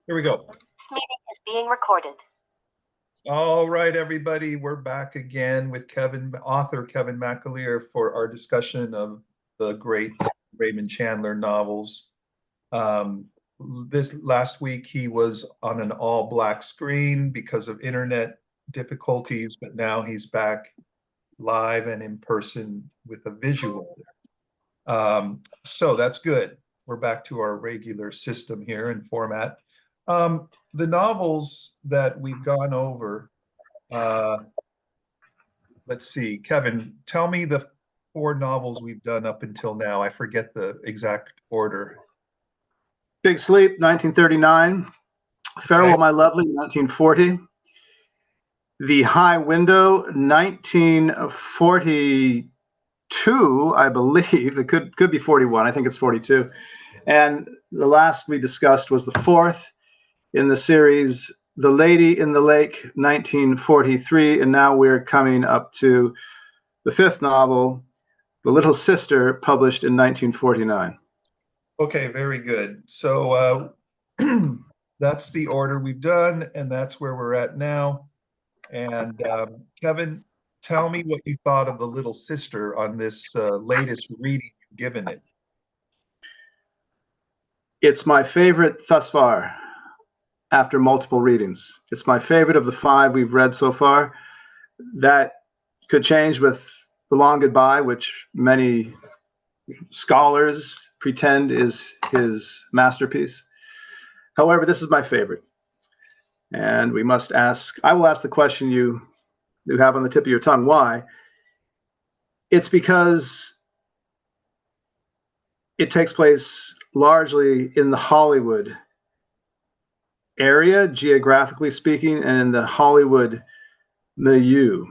Here we go. Meeting is being recorded. All right, everybody, we're back again with author Kevin McAleer for our discussion of the great Raymond Chandler novels. This last week he was on an all-black screen because of internet difficulties, but now he's back live and in person with a visual. So that's good. We're back to our regular system here and format. The novels that we've gone over, let's see, Kevin, tell me the 4 novels we've done up until now. I forget the exact order. Big Sleep, 1939. Farewell, okay. My Lovely, 1940. The High Window, 1942, I believe. It could be 41. I think it's 42. And the last we discussed was the 4th in the series, The Lady in the Lake, 1943. And now we're coming up to the 5th novel, The Little Sister, published in 1949. Okay, very good. So that's the order we've done, and that's where we're at now. And Kevin, tell me what you thought of The Little Sister on this latest reading you've given it. It's my favorite thus far, after multiple readings. It's my favorite of the 5 we've read so far. That could change with The Long Goodbye, which many scholars pretend is his masterpiece. However, this is my favorite. And I will ask the question you have on the tip of your tongue. Why? It's because it takes place largely in the Hollywood area, geographically speaking, and in the Hollywood milieu.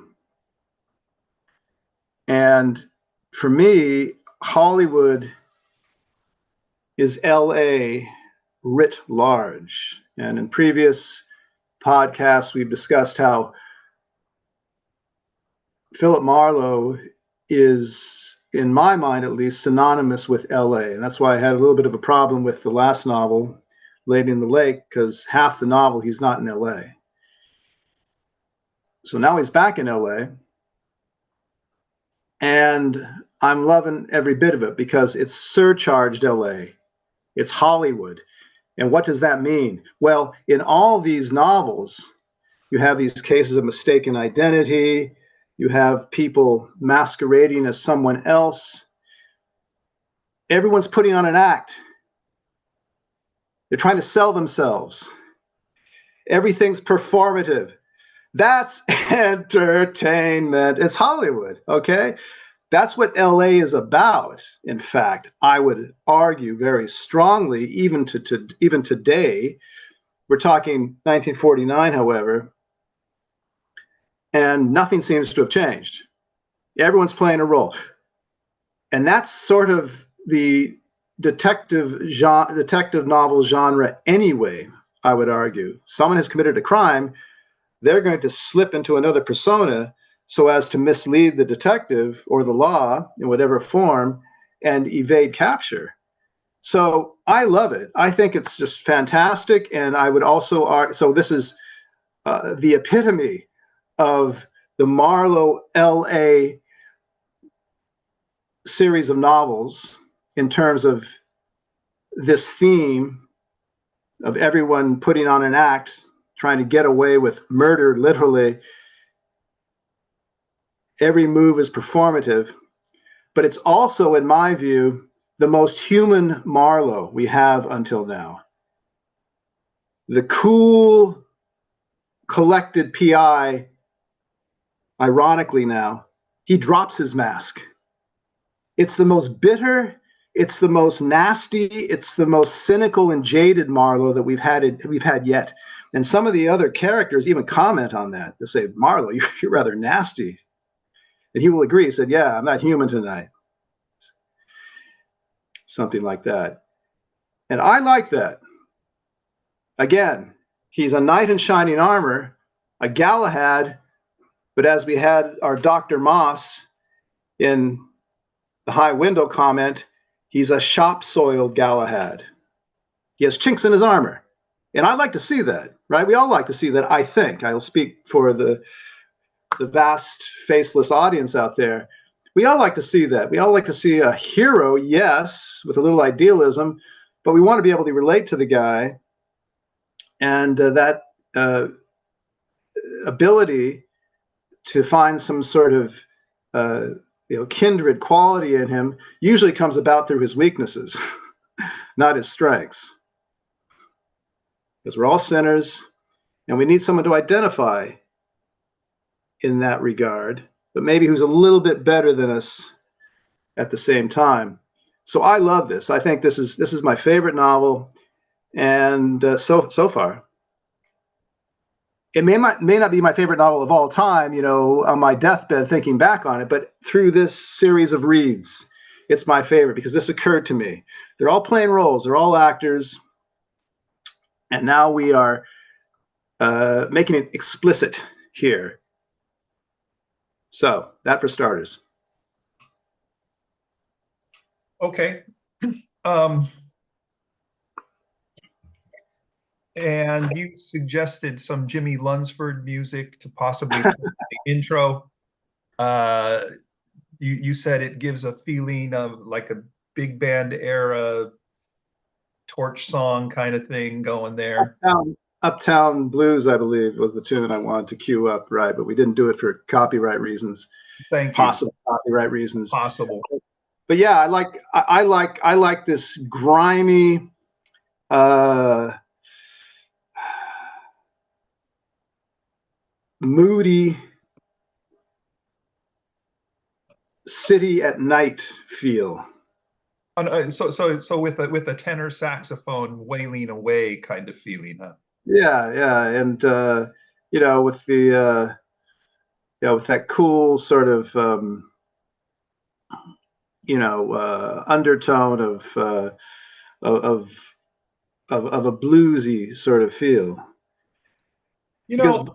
And for me, Hollywood is LA writ large. And in previous podcasts, we've discussed how Philip Marlowe is, in my mind at least, synonymous with LA. And that's why I had a little bit of a problem with the last novel, Lady in the Lake, because half the novel he's not in LA. So now he's back in LA. And I'm loving every bit of it because it's surcharged LA. It's Hollywood. And what does that mean? Well, in all these novels, you have these cases of mistaken identity. You have people masquerading as someone else. Everyone's putting on an act. They're trying to sell themselves. Everything's performative. That's entertainment. It's Hollywood, okay? That's what LA is about. In fact, I would argue very strongly, even today. We're talking 1949, however, and nothing seems to have changed. Everyone's playing a role. And that's sort of the detective novel genre anyway, I would argue. Someone has committed a crime, they're going to slip into another persona so as to mislead the detective or the law in whatever form and evade capture. So I love it. I think it's just fantastic. And I would also argue, so this is the epitome of the Marlowe LA series of novels in terms of this theme of everyone putting on an act, trying to get away with murder, literally. Every move is performative, but it's also, in my view, the most human Marlowe we have until now. The cool, collected PI, ironically now, he drops his mask. It's the most bitter, it's the most nasty, it's the most cynical and jaded Marlowe that we've had yet. And some of the other characters even comment on that. They say, Marlowe, you're rather nasty. And he will agree. He said, yeah, I'm not human tonight. Something like that. And I like that. Again, he's a knight in shining armor, a Galahad, but as we had our Dr. Moss in the High Window comment, he's a shop-soiled Galahad. He has chinks in his armor. And I'd like to see that, right? We all like to see that, I think. I'll speak for the vast faceless audience out there. We all like to see that. We all like to see a hero, yes, with a little idealism, but we want to be able to relate to the guy. And that ability to find some sort of kindred quality in him usually comes about through his weaknesses, not his strengths. Because we're all sinners, and we need someone to identify in that regard, but maybe who's a little bit better than us at the same time. So I love this. I think this is my favorite novel, and so far. It may not be my favorite novel of all time, on my deathbed thinking back on it, but through this series of reads, it's my favorite because this occurred to me. They're all playing roles. They're all actors. And now we are making it explicit here. So that for starters. Okay. And you suggested some Jimmy Lunsford music to possibly play the intro. You said it gives a feeling of like a big band era torch song kind of thing going there. Uptown Blues, I believe, was the tune I wanted to cue up, right? But we didn't do it for copyright reasons. Thank you. Possible copyright reasons. Possible. But yeah, I like this grimy, moody city at night feel. So with a tenor saxophone wailing away kind of feeling, huh? Yeah, and with the with that cool sort of undertone of a bluesy sort of feel. Because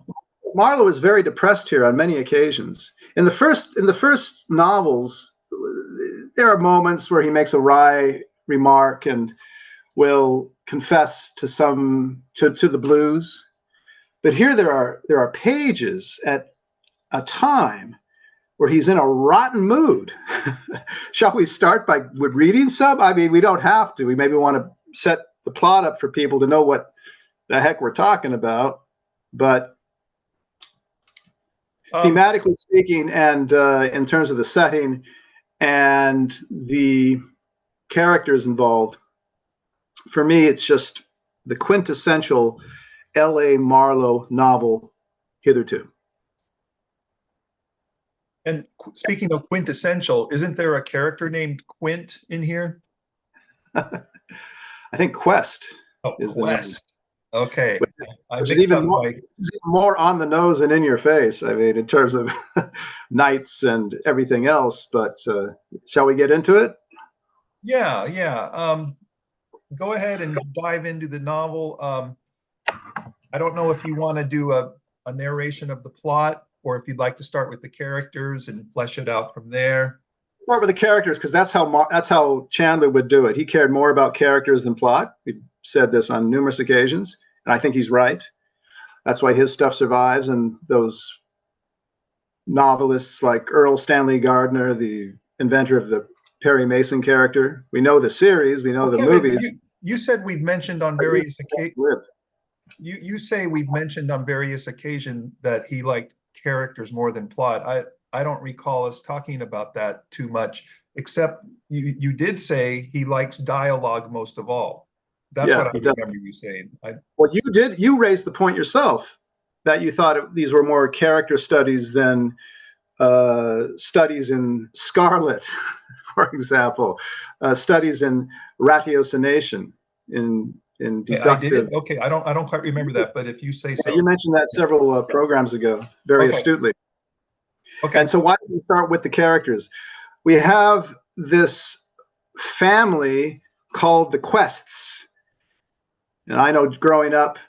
Marlowe is very depressed here on many occasions. In the first novels, there are moments where he makes a wry remark and will confess to the blues. But here there are pages at a time where he's in a rotten mood. Shall we start with reading some? I mean, we don't have to. We maybe want to set the plot up for people to know what the heck we're talking about. But thematically speaking, and in terms of the setting and the characters involved, for me, it's just the quintessential L.A. Marlowe novel hitherto. And speaking of quintessential, isn't there a character named Quint in here? I think Quest is Quest. The name. Okay. Which is even more on the nose and in your face. I mean, in terms of knights and everything else. But shall we get into it? Yeah. Go ahead and dive into the novel. I don't know if you want to do a narration of the plot, or if you'd like to start with the characters and flesh it out from there. Start with the characters, because that's how Chandler would do it. He cared more about characters than plot. We've said this on numerous occasions, and I think he's right. That's why his stuff survives, and those novelists like Earl Stanley Gardner, the inventor of the Perry Mason character. We know the series, we know the movies. You said we've mentioned on various occasions. You say we've mentioned on various occasions that he liked characters more than plot. I don't recall us talking about that too much, except you did say he likes dialogue most of all. That's what I remember you saying. Well, you raised the point yourself that you thought these were more character studies than studies in Scarlet, for example, studies in ratiocination, in deductive. I did? Okay, I don't quite remember that, but if you say so. You mentioned that several programs ago, very astutely. Okay. And so why don't we start with the characters? We have this family called the Quests. And I know growing up,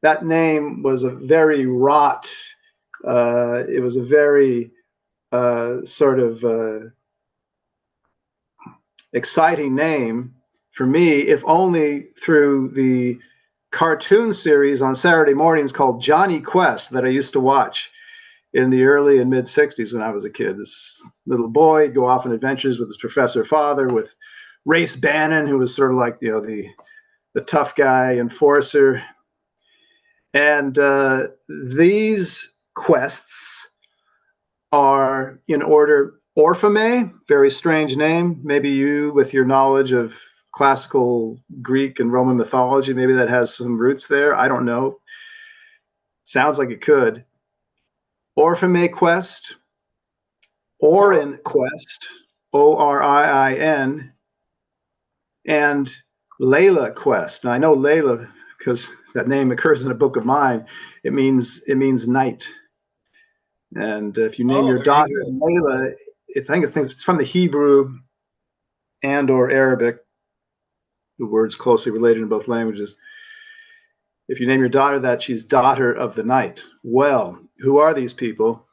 that name was a very wrought, it was a very sort of exciting name for me, if only through the cartoon series on Saturday mornings called Johnny Quest that I used to watch in the early and mid 60s when I was a kid. This little boy would go off on adventures with his professor father, with Race Bannon, who was sort of like, the tough guy enforcer. And these quests are in order. Orphame, very strange name. Maybe you, with your knowledge of classical Greek and Roman mythology, maybe that has some roots there. I don't know. Sounds like it could. Orphame quest, Orin quest, Oriin, and Layla quest. Now I know Layla because that name occurs in a book of mine. It means night. And if you name your daughter Layla, I think it's from the Hebrew and or Arabic. The word's closely related in both languages. If you name your daughter that, she's daughter of the night. Well, who are these people?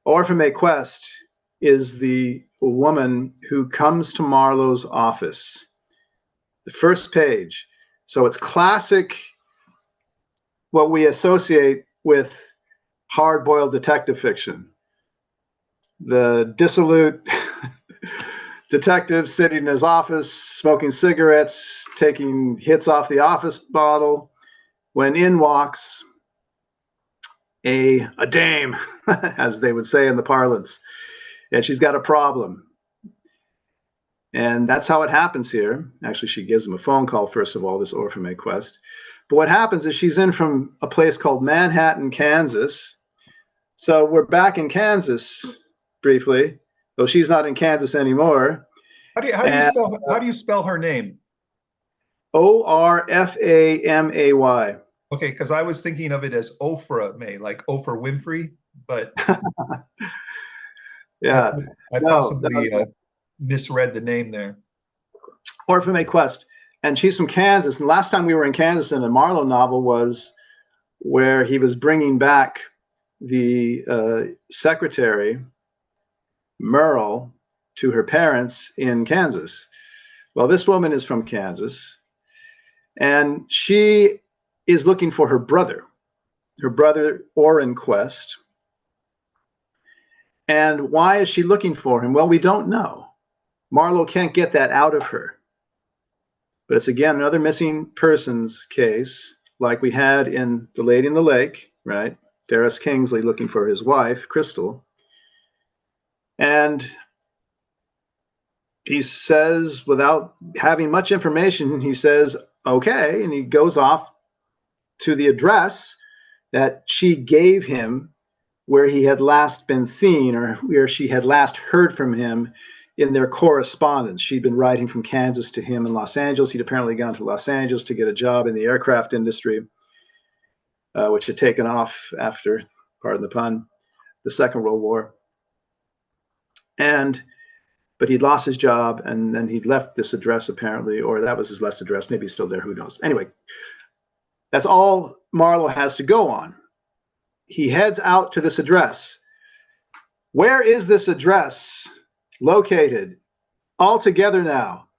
Orphame Quest is the woman who comes to Marlowe's office. The first page. So it's classic, what we associate with hard-boiled detective fiction. The dissolute detective sitting in his office, smoking cigarettes, taking hits off the office bottle, when in walks a dame, as they would say in the parlance, and she's got a problem. And that's how it happens here. Actually, she gives him a phone call, first of all, this Orphame Quest. But what happens is she's in from a place called Manhattan, Kansas. So we're back in Kansas briefly, though she's not in Kansas anymore. How do you spell her name? Orfamay. Okay, because I was thinking of it as Oprah May, like Oprah Winfrey, but yeah, I possibly misread the name there. Orphame Quest, and she's from Kansas. And last time we were in Kansas in a Marlowe novel was where he was bringing back the secretary Merle to her parents in Kansas. Well, this woman is from Kansas, and she is looking for her brother Orin Quest. And why is she looking for him? Well, we don't know. Marlowe can't get that out of her. But it's, again, another missing persons case, like we had in The Lady in the Lake, right? Darris Kingsley looking for his wife, Crystal. And he says, without having much information, he says, okay, and he goes off to the address that she gave him where he had last been seen, or where she had last heard from him in their correspondence. She'd been writing from Kansas to him in Los Angeles. He'd apparently gone to Los Angeles to get a job in the aircraft industry, which had taken off after, pardon the pun, the Second World War. But he'd lost his job, and then he'd left this address apparently, or that was his last address. Maybe he's still there, who knows. Anyway, that's all Marlowe has to go on. He heads out to this address. Where is this address located? All together now.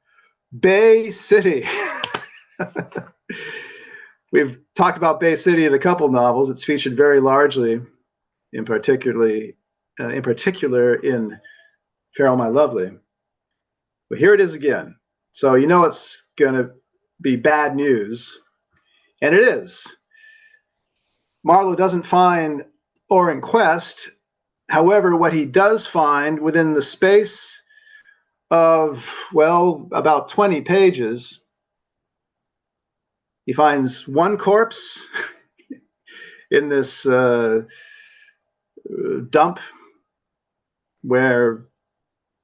Bay City. We've talked about Bay City in a couple novels. It's featured very largely, in particular in Farewell, My Lovely. But here it is again. So you know it's going to be bad news. And it is. Marlowe doesn't find Orin Quest. However, what he does find within the space of, well, about 20 pages, he finds one corpse in this dump where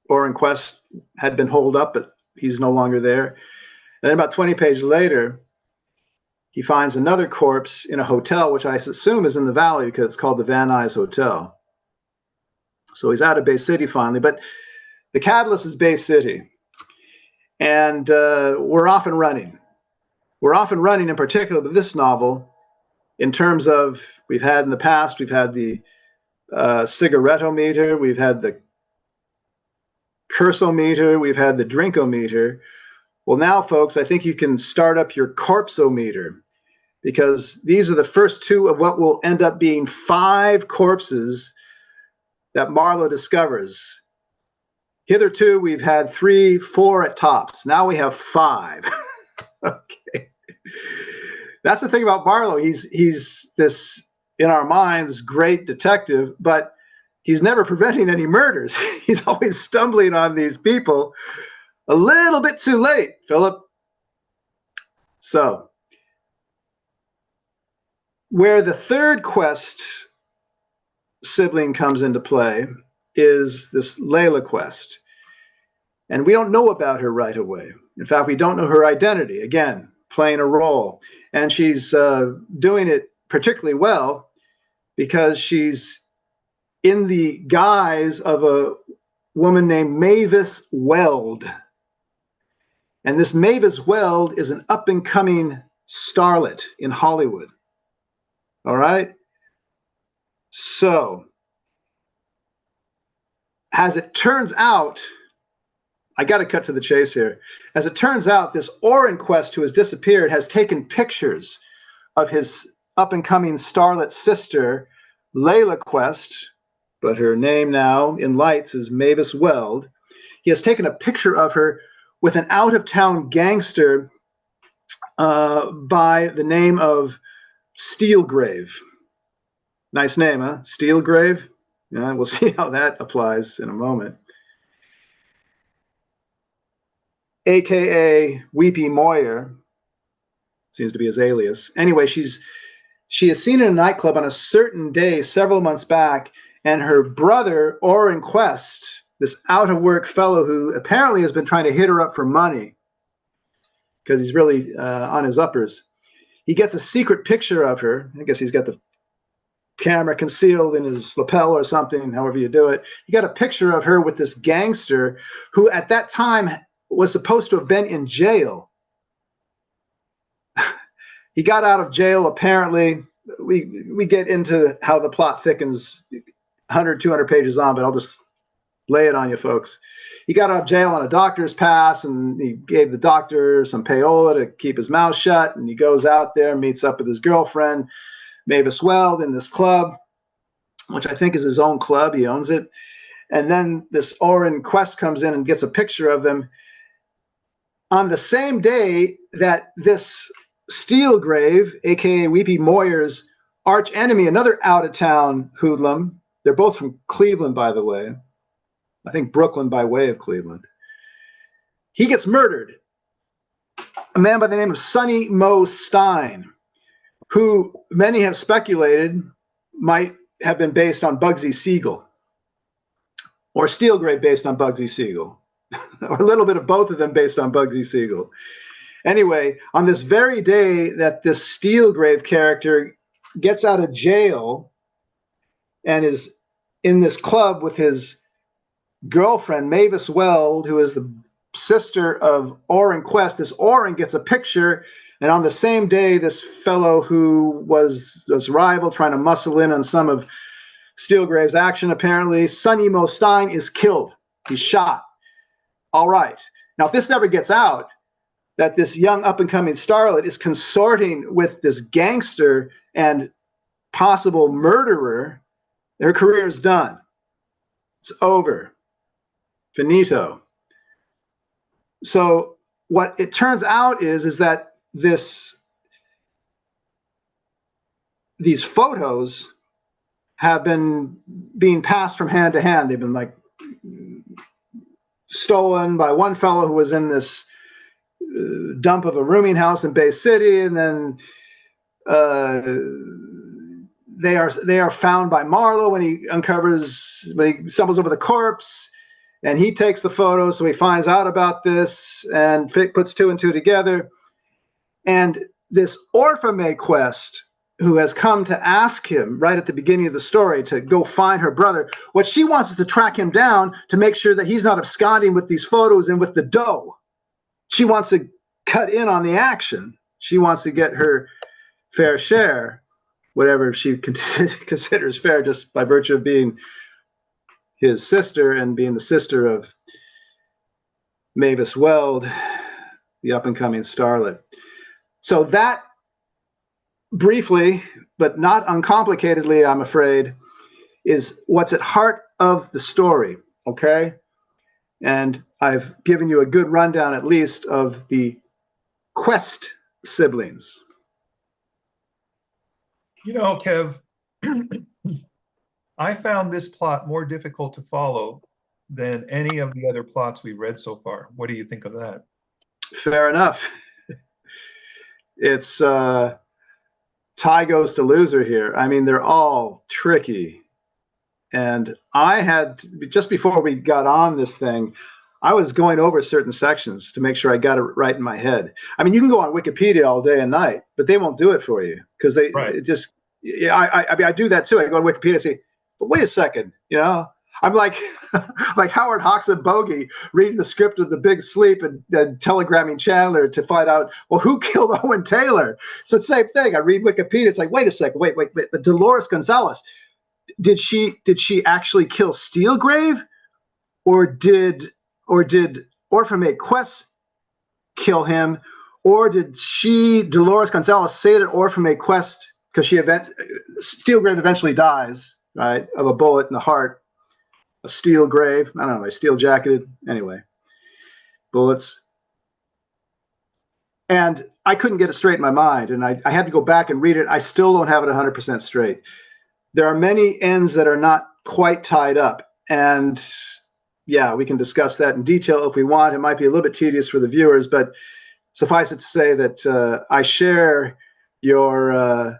Orin Quest had been holed up, but he's no longer there. And then about 20 pages later, he finds another corpse in a hotel, which I assume is in the valley because it's called the Van Nuys Hotel. So he's out of Bay City finally, but the catalyst is Bay City. And we're off and running. We're off and running in particular with this novel in terms of, we've had in the past, we've had the cigarettometer, we've had the cursometer, we've had the drinkometer. Well, now, folks, I think you can start up your corpsometer. because these are the first two of what will end up being 5 corpses that Marlowe discovers. Hitherto, we've had 3, 4 at tops. Now we have 5. Okay. That's the thing about Marlowe. He's this, in our minds, great detective, but he's never preventing any murders. He's always stumbling on these people a little bit too late, Philip. So, where the third quest sibling comes into play is this Layla quest. And we don't know about her right away. In fact, we don't know her identity. Again, playing a role. And she's doing it particularly well because she's in the guise of a woman named Mavis Weld. And this Mavis Weld is an up-and-coming starlet in Hollywood. All right? So, as it turns out, I got to cut to the chase here. As it turns out, this Oren Quest, who has disappeared, has taken pictures of his up-and-coming starlet sister, Layla Quest, but her name now in lights is Mavis Weld. He has taken a picture of her with an out-of-town gangster by the name of Steelgrave. Nice name, huh? Steelgrave? Yeah, we'll see how that applies in a moment. AKA Weepy Moyer, seems to be his alias. Anyway, she is seen in a nightclub on a certain day several months back, and her brother, Oren Quest, this out-of-work fellow who apparently has been trying to hit her up for money because he's really on his uppers. He gets a secret picture of her. I guess he's got the camera concealed in his lapel or something, however you do it. He got a picture of her with this gangster who at that time was supposed to have been in jail. He got out of jail, apparently. We get into how the plot thickens 100, 200 pages on, but I'll just lay it on you folks. He got out of jail on a doctor's pass, and he gave the doctor some payola to keep his mouth shut, and he goes out there, meets up with his girlfriend, Mavis Weld, in this club, which I think is his own club. He owns it. And then this Oren Quest comes in and gets a picture of them on the same day that this Steelgrave, aka Weepy Moyer's arch enemy, another out-of-town hoodlum. They're both from Cleveland, by the way. I think Brooklyn by way of Cleveland. He gets murdered. A man by the name of Sonny Mo Stein, who many have speculated might have been based on Bugsy Siegel, or Steelgrave based on Bugsy Siegel, or a little bit of both of them based on Bugsy Siegel. Anyway, on this very day that this Steelgrave character gets out of jail and is in this club with his girlfriend, Mavis Weld, who is the sister of Oren Quest, this Oren gets a picture, and on the same day, this fellow who was this rival trying to muscle in on some of Steelgrave's action, apparently, Sonny Mo Stein, is killed. He's shot. All right. Now, if this never gets out, that this young up-and-coming starlet is consorting with this gangster and possible murderer, their career is done. It's over. Finito. So what it turns out is that these photos have been being passed from hand to hand. They've been like stolen by one fellow who was in this dump of a rooming house in Bay City, and then they are found by Marlowe when he stumbles over the corpse, and he takes the photos, so he finds out about this and puts 2 and 2 together. And this Orpha Quest, who has come to ask him right at the beginning of the story to go find her brother, what she wants is to track him down to make sure that he's not absconding with these photos and with the dough. She wants to cut in on the action. She wants to get her fair share, whatever she considers fair, just by virtue of being his sister and being the sister of Mavis Weld, the up-and-coming starlet. So that briefly, but not uncomplicatedly, I'm afraid, is what's at heart of the story, okay? And I've given you a good rundown, at least, of the Quest siblings. You know, Kev, I found this plot more difficult to follow than any of the other plots we've read so far. What do you think of that? Fair enough. It's tie goes to loser here. I mean, they're all tricky. And I had, just before we got on this thing, I was going over certain sections to make sure I got it right in my head. I mean, you can go on Wikipedia all day and night, but they won't do it for you because they just, yeah, I mean, I do that too. I go to Wikipedia and say, but wait a second, you know, I'm like, like Howard Hawks and Bogey reading the script of The Big Sleep and telegramming Chandler to find out, well, who killed Owen Taylor? It's the same thing. I read Wikipedia. It's like, wait a second, wait, but Dolores Gonzalez, did she actually kill Steelgrave, or did Orphan Quest kill him, or did Dolores Gonzalez, say that Orphan Quest, because Steelgrave eventually dies, right, of a bullet in the heart, a steel grave, I don't know, a steel jacketed, anyway, bullets. And I couldn't get it straight in my mind, and I had to go back and read it. I still don't have it 100% straight. There are many ends that are not quite tied up, and yeah, we can discuss that in detail if we want. It might be a little bit tedious for the viewers, but suffice it to say that I share your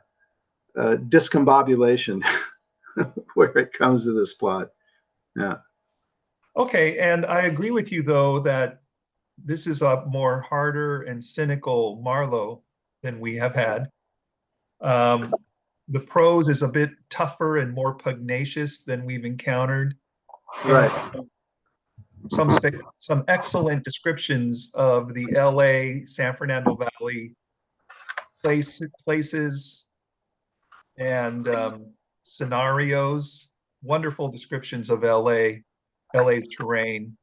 discombobulation where it comes to this plot. Yeah. Okay, and I agree with you, though, that this is a more harder and cynical Marlowe than we have had. The prose is a bit tougher and more pugnacious than we've encountered. Right. Some excellent descriptions of the LA, San Fernando Valley places and scenarios. Wonderful descriptions of LA's terrain.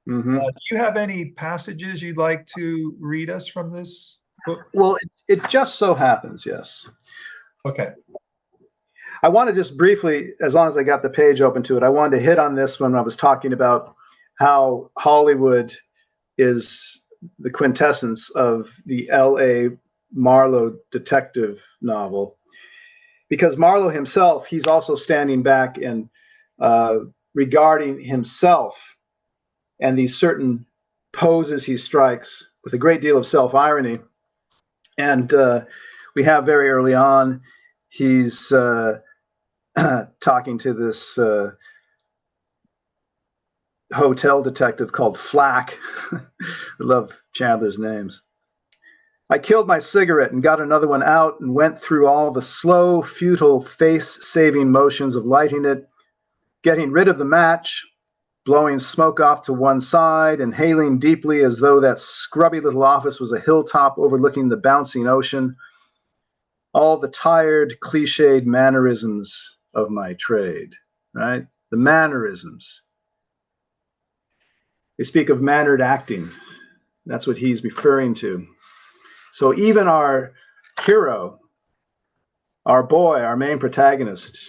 Mm-hmm. Do you have any passages you'd like to read us from this book? Well, it just so happens, yes. Okay. I want to just briefly, as long as I got the page open to it, I wanted to hit on this when I was talking about how Hollywood is the quintessence of the L.A. Marlowe detective novel. Because Marlowe himself, he's also standing back and regarding himself and these certain poses he strikes with a great deal of self-irony. And we have very early on, he's talking to this hotel detective called Flack. I love Chandler's names. I killed my cigarette and got another one out and went through all the slow, futile, face-saving motions of lighting it, getting rid of the match, blowing smoke off to one side, inhaling deeply as though that scrubby little office was a hilltop overlooking the bouncing ocean. All the tired, cliched mannerisms of my trade, right? The mannerisms. They speak of mannered acting. That's what he's referring to. So even our hero, our boy, our main protagonist,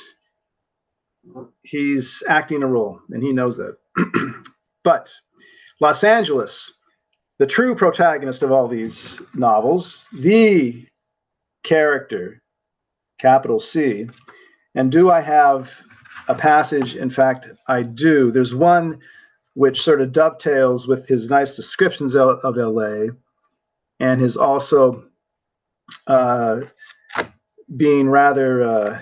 he's acting a role, and he knows that. But Los Angeles, the true protagonist of all these novels, the character, capital C. And do I have a passage? In fact, I do. There's one which sort of dovetails with his nice descriptions of LA and his also being rather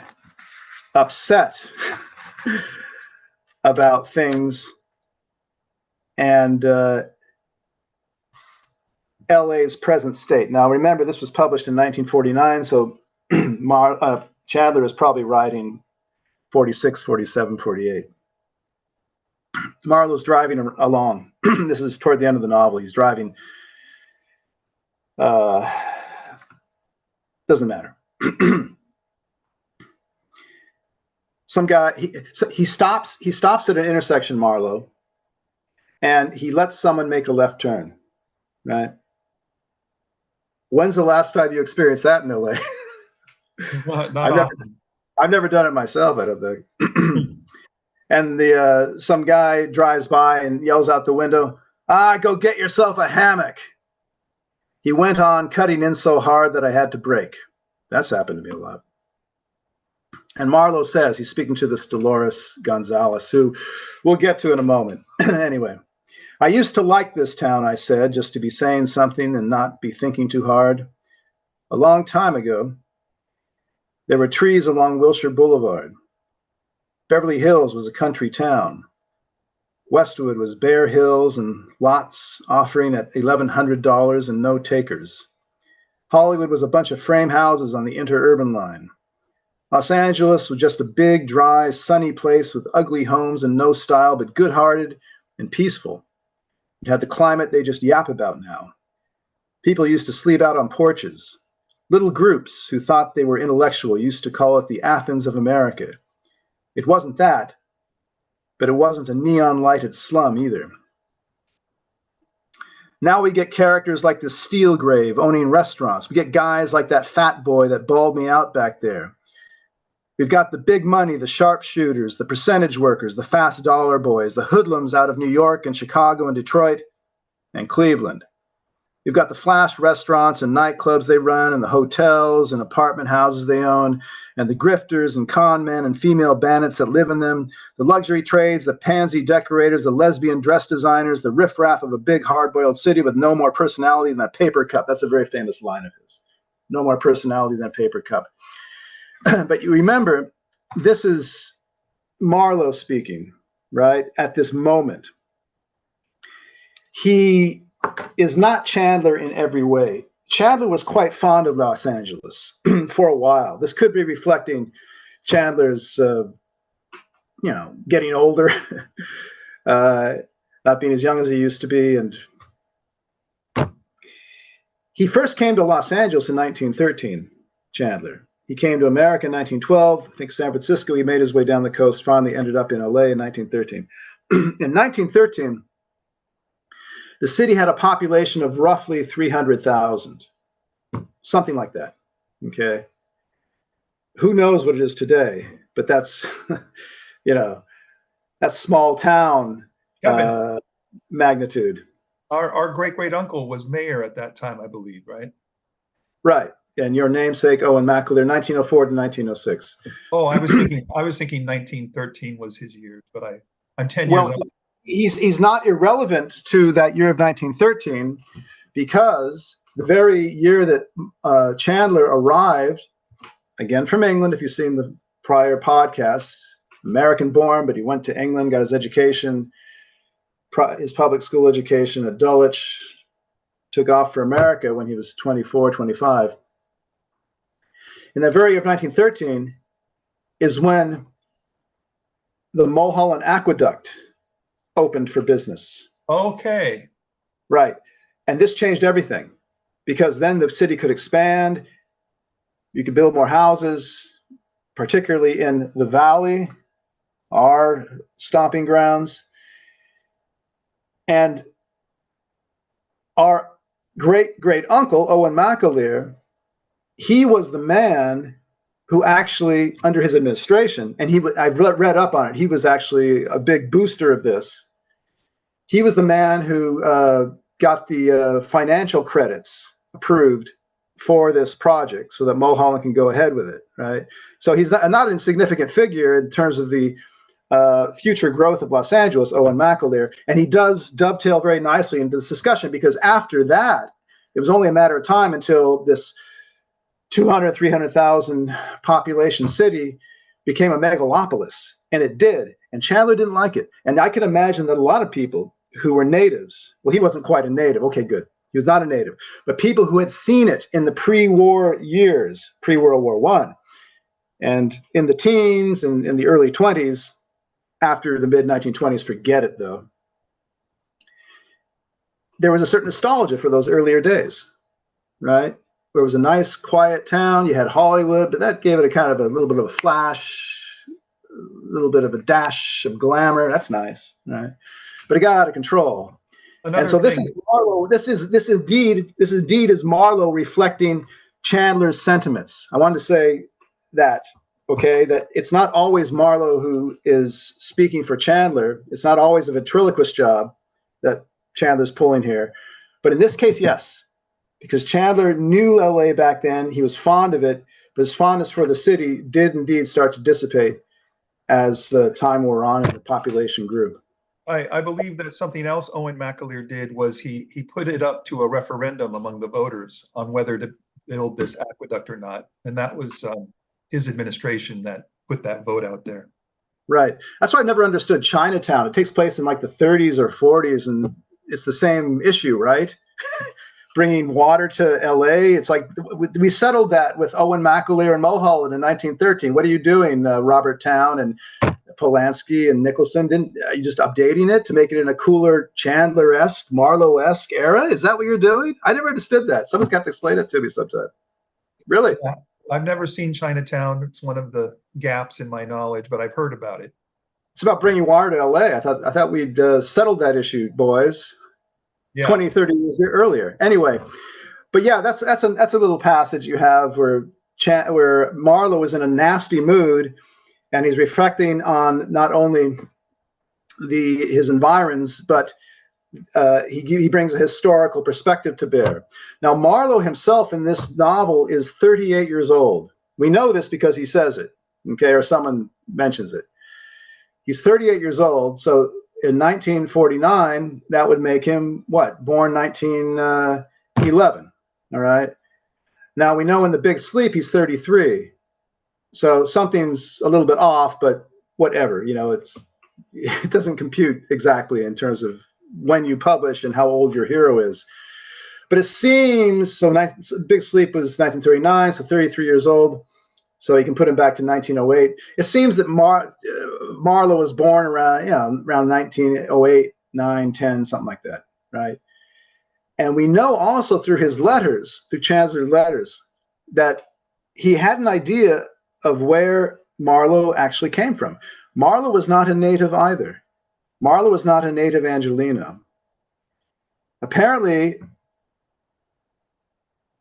upset about things and LA's present state. Now, remember, this was published in 1949, so Chandler is probably writing 46, 47, 48. Marlowe's driving along. This is toward the end of the novel. He's driving. Doesn't matter. Some guy, he stops at an intersection, Marlowe, and he lets someone make a left turn, right? When's the last time you experienced that in LA? Not I've never, often. I've never done it myself, I don't think. And some guy drives by and yells out the window, go get yourself a hammock. He went on cutting in so hard that I had to break. That's happened to me a lot. And Marlowe says, he's speaking to this Dolores Gonzalez, who we'll get to in a moment. Anyway, I used to like this town, I said, just to be saying something and not be thinking too hard. A long time ago, there were trees along Wilshire Boulevard. Beverly Hills was a country town. Westwood was bare hills and lots offering at $1,100 and no takers. Hollywood was a bunch of frame houses on the interurban line. Los Angeles was just a big, dry, sunny place with ugly homes and no style, but good-hearted and peaceful. It had the climate they just yap about now. People used to sleep out on porches. Little groups who thought they were intellectual used to call it the Athens of America. It wasn't that, but it wasn't a neon-lighted slum either. Now we get characters like this Steelgrave owning restaurants. We get guys like that fat boy that bawled me out back there. We've got the big money, the sharpshooters, the percentage workers, the fast dollar boys, the hoodlums out of New York and Chicago and Detroit and Cleveland. You've got the flash restaurants and nightclubs they run, and the hotels and apartment houses they own, and the grifters and con men and female bandits that live in them, the luxury trades, the pansy decorators, the lesbian dress designers, the riffraff of a big hard-boiled city with no more personality than that paper cup. That's a very famous line of his. No more personality than a paper cup. But you remember, this is Marlowe speaking, right, at this moment. He is not Chandler in every way. Chandler was quite fond of Los Angeles for a while. This could be reflecting Chandler's, getting older, not being as young as he used to be. And he first came to Los Angeles in 1913, Chandler. He came to America in 1912. I think San Francisco. He made his way down the coast, finally ended up in LA in 1913. In 1913, the city had a population of roughly 300,000, something like that. Okay. Who knows what it is today, but that's, that's small town magnitude. Our great uncle was mayor at that time, I believe, right? Right. And your namesake, Owen McAleer, 1904 to 1906. Oh, I was thinking 1913 was his year, but I'm 10 years old. He's not irrelevant to that year of 1913, because the very year that Chandler arrived, again from England, if you've seen the prior podcasts, American born, but he went to England, got his education, his public school education at Dulwich, took off for America when he was 24, 25. In that very year of 1913 is when the Mulholland Aqueduct opened for business. Okay. Right. And this changed everything, because then the city could expand. You could build more houses, particularly in the valley, our stomping grounds. And our great uncle, Owen McAleer, he was the man who actually, under his administration, and I've read up on it, he was actually a big booster of this. He was the man who got the financial credits approved for this project so that Mulholland can go ahead with it, right? So he's not an insignificant figure in terms of the future growth of Los Angeles, Owen McAleer, and he does dovetail very nicely into this discussion, because after that, it was only a matter of time until this 200, 300,000 population city became a megalopolis, and it did. And Chandler didn't like it. And I can imagine that a lot of people who were natives, well, he wasn't quite a native. Okay, good. He was not a native. But people who had seen it in the pre-war years, pre-World War I, and in the teens and in the early 20s, after the mid-1920s, forget it, though, there was a certain nostalgia for those earlier days, right? Where it was a nice, quiet town. You had Hollywood, but that gave it a little bit of a flash, a little bit of a dash of glamour. That's nice, right? But it got out of control. And so this is Marlowe. This is indeed is Marlowe reflecting Chandler's sentiments. I wanted to say that, okay, that it's not always Marlowe who is speaking for Chandler. It's not always a ventriloquist job that Chandler's pulling here. But in this case, yes, because Chandler knew LA back then. He was fond of it, but his fondness for the city did indeed start to dissipate as time wore on and the population grew. I believe that something else Owen McAleer did was he put it up to a referendum among the voters on whether to build this aqueduct or not. And that was his administration that put that vote out there. Right. That's why I never understood Chinatown. It takes place in like the 30s or 40s, and it's the same issue, right? Bringing water to LA. It's like we settled that with Owen McAleer and Mulholland in 1913. What are you doing, Robert Towne and Polanski and Nicholson? Are you just updating it to make it in a cooler Chandler-esque, Marlowe-esque era? Is that what you're doing? I never understood that. Someone's got to explain it to me sometime. Really? Yeah. I've never seen Chinatown. It's one of the gaps in my knowledge, but I've heard about it. It's about bringing water to LA. I thought we'd settled that issue, boys. Yeah. 20, 30 years earlier. Anyway, but yeah, that's a little passage you have where Marlowe is in a nasty mood, and he's reflecting on not only his environs, but he brings a historical perspective to bear. Now, Marlowe himself in this novel is 38 years old. We know this because he says it, okay, or someone mentions it. He's 38 years old, so in 1949, that would make him what? Born 1911. All right. Now we know in The Big Sleep he's 33, so something's a little bit off, but whatever. You know, it doesn't compute exactly in terms of when you publish and how old your hero is. But it seems so. Big Sleep was 1939, so 33 years old. So you can put him back to 1908. It seems that Marlowe was born around 1908, 9, 10, something like that, right? And we know also through his letters, through Chandler's letters, that he had an idea of where Marlowe actually came from. Marlowe was not a native either. Marlowe was not a native Angelino. Apparently,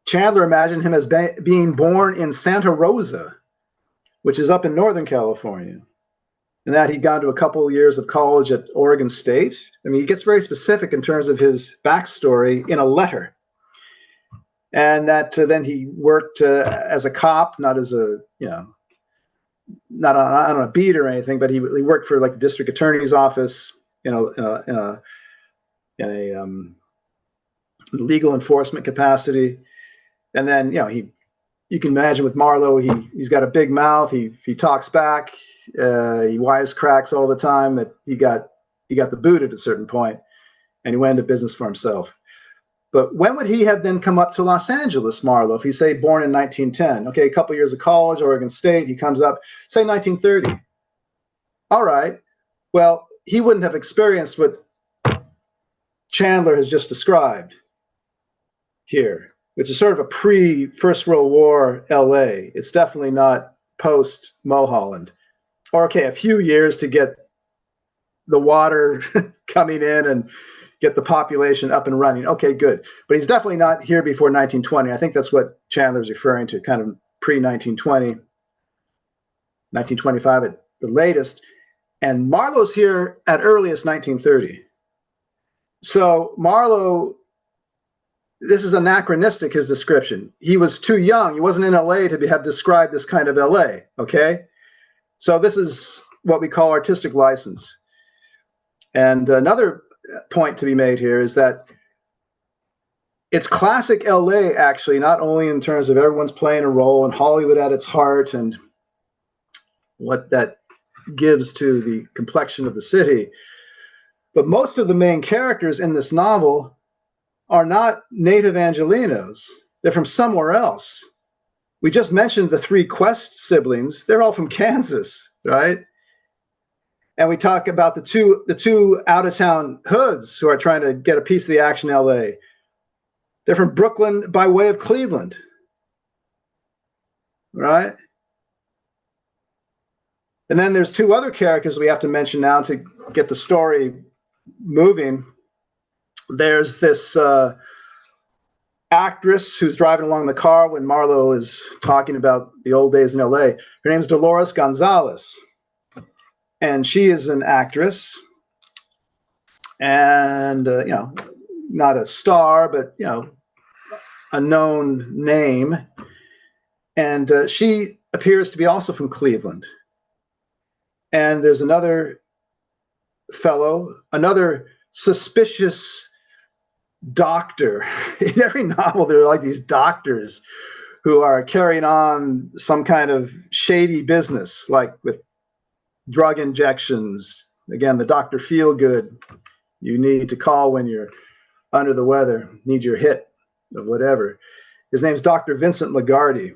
Chandler imagined him as being born in Santa Rosa, which is up in Northern California, and that he'd gone to a couple of years of college at Oregon State. I mean, he gets very specific in terms of his backstory in a letter, and that then he worked as a cop, not as a, not on a beat or anything, but he worked for like the district attorney's office in a legal enforcement capacity. And then, you can imagine with Marlowe, he's got a big mouth. He talks back. He wisecracks all the time. That he got the boot at a certain point, and he went into business for himself. But when would he have then come up to Los Angeles, Marlowe? If he say born in 1910, okay, a couple of years of college, Oregon State, he comes up, say 1930. All right. Well, he wouldn't have experienced what Chandler has just described here, which is sort of a pre-First World War LA. It's definitely not post-Mulholland. Or, okay, a few years to get the water coming in and get the population up and running. Okay, good. But he's definitely not here before 1920. I think that's what Chandler's referring to, kind of pre-1920, 1925 at the latest. And Marlowe's here at earliest 1930. So Marlowe, this is anachronistic, his description. He was too young. He wasn't in LA to have described this kind of LA, okay? So this is what we call artistic license. And another point to be made here is that it's classic LA, actually, not only in terms of everyone's playing a role and Hollywood at its heart and what that gives to the complexion of the city, but most of the main characters in this novel are not native Angelinos. They're from somewhere else. We just mentioned the three Quest siblings. They're all from Kansas, right? And we talk about the two out-of-town hoods who are trying to get a piece of the action in LA. They're from Brooklyn by way of Cleveland, right? And then there's two other characters we have to mention now to get the story moving. There's this actress who's driving along the car when Marlowe is talking about the old days in LA. Her name's Dolores Gonzalez. And she is an actress and, not a star, but, a known name. And she appears to be also from Cleveland. And there's another fellow, another suspicious doctor. In every novel, there are like these doctors who are carrying on some kind of shady business, like with drug injections. Again, the Dr. Feelgood. You need to call when you're under the weather, need your hit of whatever. His name's Dr. Vincent Lagarde,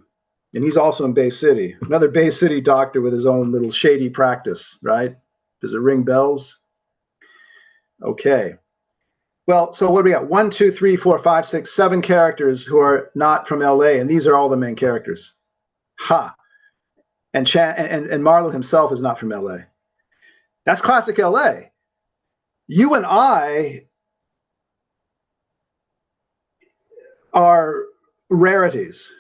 and he's also in Bay City. Another Bay City doctor with his own little shady practice, right? Does it ring bells? Okay. Well, so what do we got? 1, 2, 3, 4, 5, 6, 7 characters who are not from LA, and these are all the main characters. Ha. And Marlowe himself is not from LA. That's classic LA. You and I are rarities.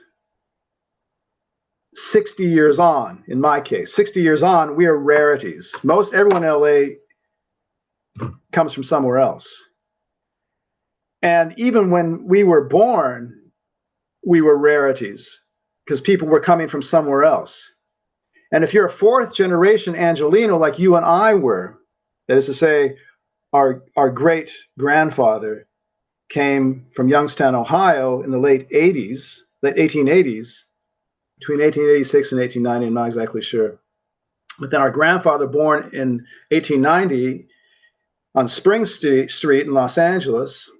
60 years on, in my case, 60 years on, we are rarities. Everyone in LA comes from somewhere else. And even when we were born, we were rarities because people were coming from somewhere else. And if you're a 4th generation Angelino like you and I were, that is to say, our great grandfather came from Youngstown, Ohio in the late 1880s, between 1886 and 1890, I'm not exactly sure. But then our grandfather, born in 1890 on Spring Street in Los Angeles,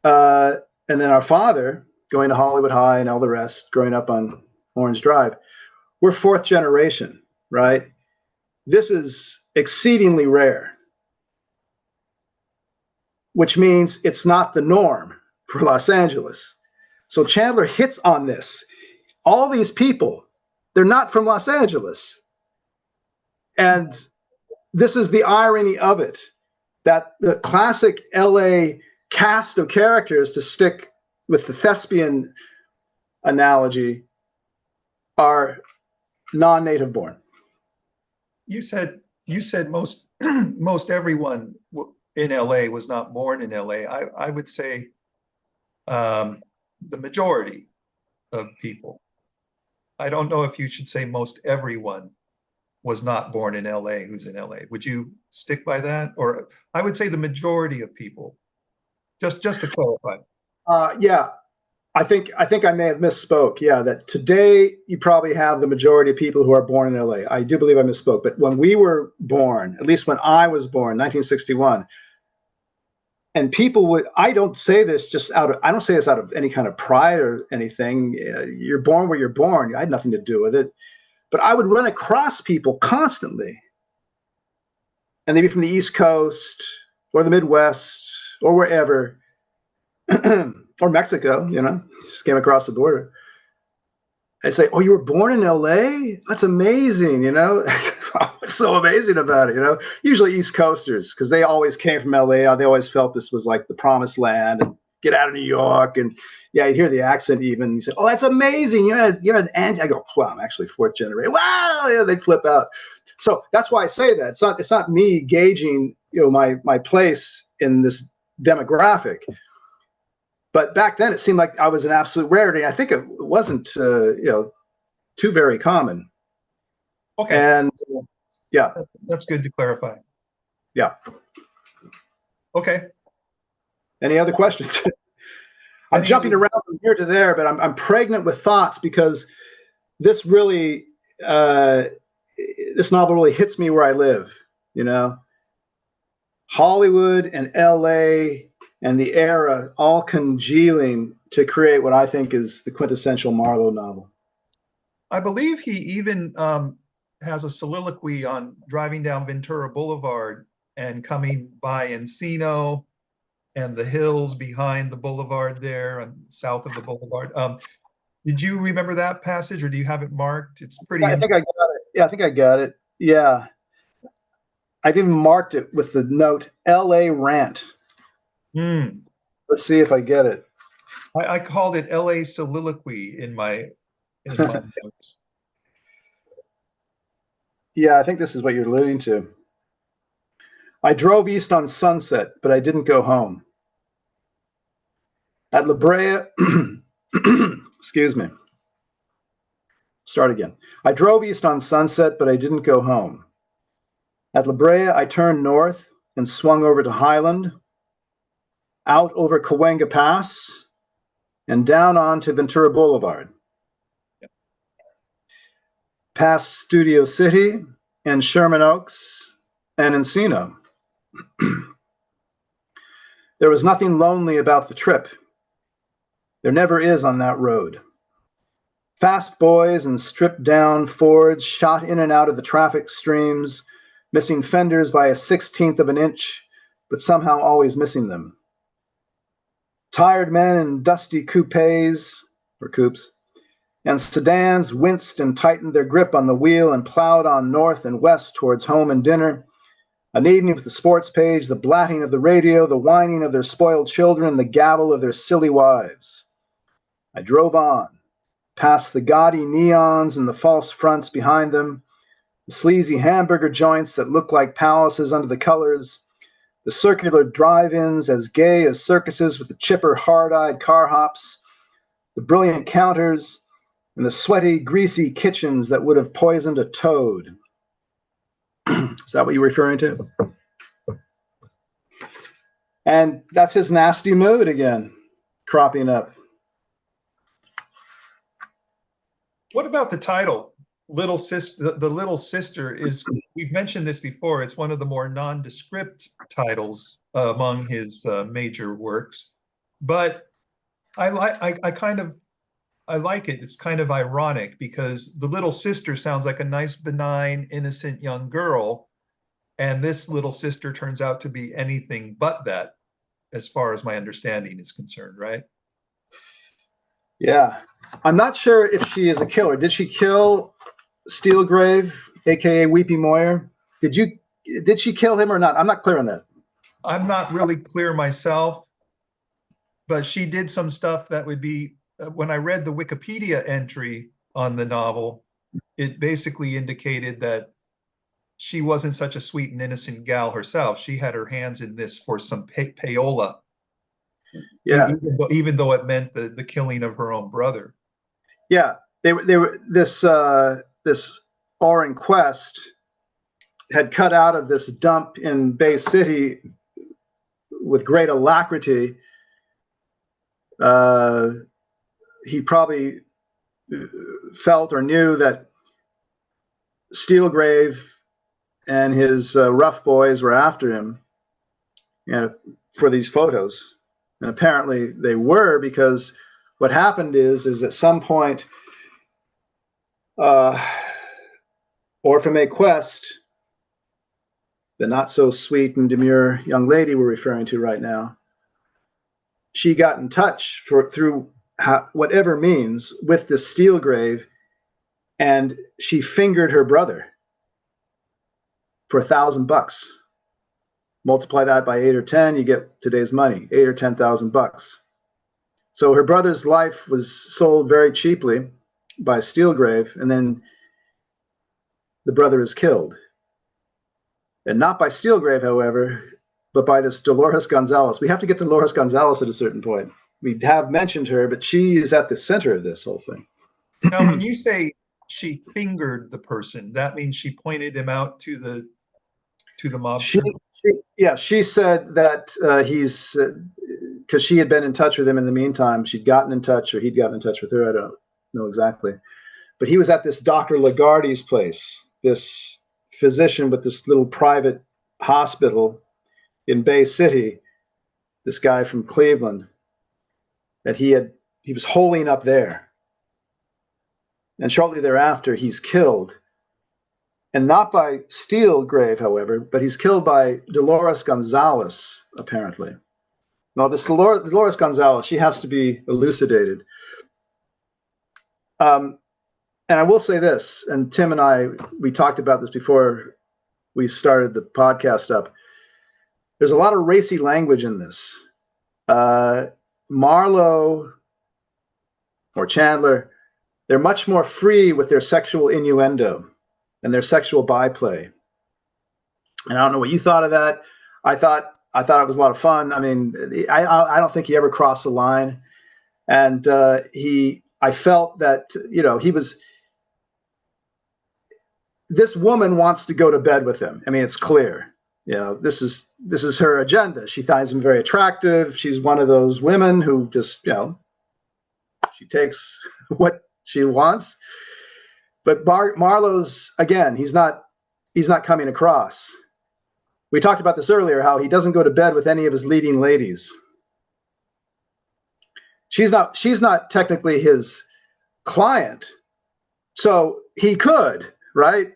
and then our father going to Hollywood High and all the rest, growing up on Orange Drive. We're 4th generation, right? This is exceedingly rare, which means it's not the norm for Los Angeles. So Chandler hits on this. All these people, they're not from Los Angeles. And this is the irony of it, that the classic LA cast of characters, to stick with the thespian analogy, are non-native born. You said most most everyone in LA was not born in LA. I would say the majority of people. I don't know if you should say most everyone was not born in LA who's in LA. Would you stick by that? Or I would say the majority of people, just to clarify. Yeah, I think I may have misspoke. Yeah, that today you probably have the majority of people who are born in LA. I do believe I misspoke. But when we were born, at least when I was born, 1961, and people would, I don't say this out of any kind of pride or anything. You're born where you're born. I had nothing to do with it. But I would run across people constantly. And they'd be from the East Coast or the Midwest or wherever, or Mexico, just came across the border. I'd say, "Oh, you were born in LA? That's amazing, What's so amazing about it, Usually East Coasters, because they always came from LA. They always felt this was like the promised land and get out of New York. And yeah, you hear the accent even. You say, "Oh, that's amazing. You had an aunt." I go, "Well, I'm actually 4th generation." Wow, yeah, they'd flip out. So that's why I say that. It's not me gauging, my place in this demographic. But back then, it seemed like I was an absolute rarity. I think it wasn't, too very common. Okay. And yeah, That's good to clarify. yeah. Okay. Any other questions? I'm jumping around from here to there, but I'm pregnant with thoughts because this really, this novel really hits me where I live. Hollywood and LA and the era all congealing to create what I think is the quintessential Marlowe novel. I believe he even has a soliloquy on driving down Ventura Boulevard and coming by Encino and the hills behind the boulevard there and south of the boulevard. Did you remember that passage, or do you have it marked? It's pretty. I think I got it. Yeah, I think I got it. Yeah. I've even marked it with the note LA Rant. Let's see if I get it. I called it LA soliloquy in my notes. Yeah, I think this is what you're alluding to. I drove east on Sunset, but I didn't go home. At La Brea, excuse me. Start again. I drove east on Sunset, but I didn't go home. At La Brea, I turned north and swung over to Highland, out over Cahuenga Pass, and down on to Ventura Boulevard. Past Studio City and Sherman Oaks and Encino. There was nothing lonely about the trip. There never is on that road. Fast boys and stripped down Fords shot in and out of the traffic streams, missing fenders by a 1/16 of an inch, but somehow always missing them. Tired men in dusty coupes, or coupes, and sedans winced and tightened their grip on the wheel and plowed on north and west towards home and dinner. An evening with the sports page, the blatting of the radio, the whining of their spoiled children, the gabble of their silly wives. I drove on, past the gaudy neons and the false fronts behind them, the sleazy hamburger joints that look like palaces under the colors, the circular drive-ins as gay as circuses with the chipper, hard-eyed car hops, the brilliant counters, and the sweaty, greasy kitchens that would have poisoned a toad. Is that what you're referring to? And that's his nasty mood again, cropping up. What about the title? Little Sister, the Little Sister is, we've mentioned this before, it's one of the more nondescript titles among his major works. But I like it. It's kind of ironic because the little sister sounds like a nice, benign, innocent young girl. And this little sister turns out to be anything but that, as far as my understanding is concerned, right? Yeah. I'm not sure if she is a killer. Did she kill Steelgrave, aka Weepy Moyer? Did she kill him or not? I'm not clear on that. I'm not really clear myself, but she did some stuff that would be, when I read the Wikipedia entry on the novel, it basically indicated that she wasn't such a sweet and innocent gal herself. She had her hands in this for some payola. Yeah. Even though it meant the killing of her own brother. Yeah. They were this Oren Quest had cut out of this dump in Bay City with great alacrity. He probably felt or knew that Steelgrave and his rough boys were after him, for these photos. And apparently they were, because what happened is at some point, Orphan May Quest, the not so sweet and demure young lady we're referring to right now, she got in touch through whatever means with the Steelgrave, and she fingered her brother for $1,000. Multiply that by 8 or 10, you get today's money, 8 or 10,000 bucks. So her brother's life was sold very cheaply by Steelgrave, and then the brother is killed. And not by Steelgrave, however, but by this Dolores Gonzalez. We have to get to Dolores Gonzalez at a certain point. We have mentioned her, but she is at the center of this whole thing. Now, when you say she fingered the person, that means she pointed him out to the mobster? She said that he's, because she had been in touch with him in the meantime. She'd gotten in touch, or he'd gotten in touch with her. I don't know exactly. But he was at this Dr. Lagarde's place, this physician with this little private hospital in Bay City, this guy from Cleveland, that he was holing up there. And shortly thereafter, he's killed. And not by Steelgrave, however, but he's killed by Dolores Gonzalez, apparently. Now, this Dolores Gonzalez, she has to be elucidated. And I will say this, and Tim and I, we talked about this before we started the podcast up. There's a lot of racy language in this. Marlowe or Chandler, they're much more free with their sexual innuendo and their sexual byplay. And I don't know what you thought of that. I thought it was a lot of fun. I mean, I don't think he ever crossed the line, and I felt that this woman wants to go to bed with him. I mean, it's clear. This is her agenda. She finds him very attractive. She's one of those women who just she takes what she wants. But Marlowe's, again, he's not coming across. We talked about this earlier, how he doesn't go to bed with any of his leading ladies. She's not technically his client. So he could, right?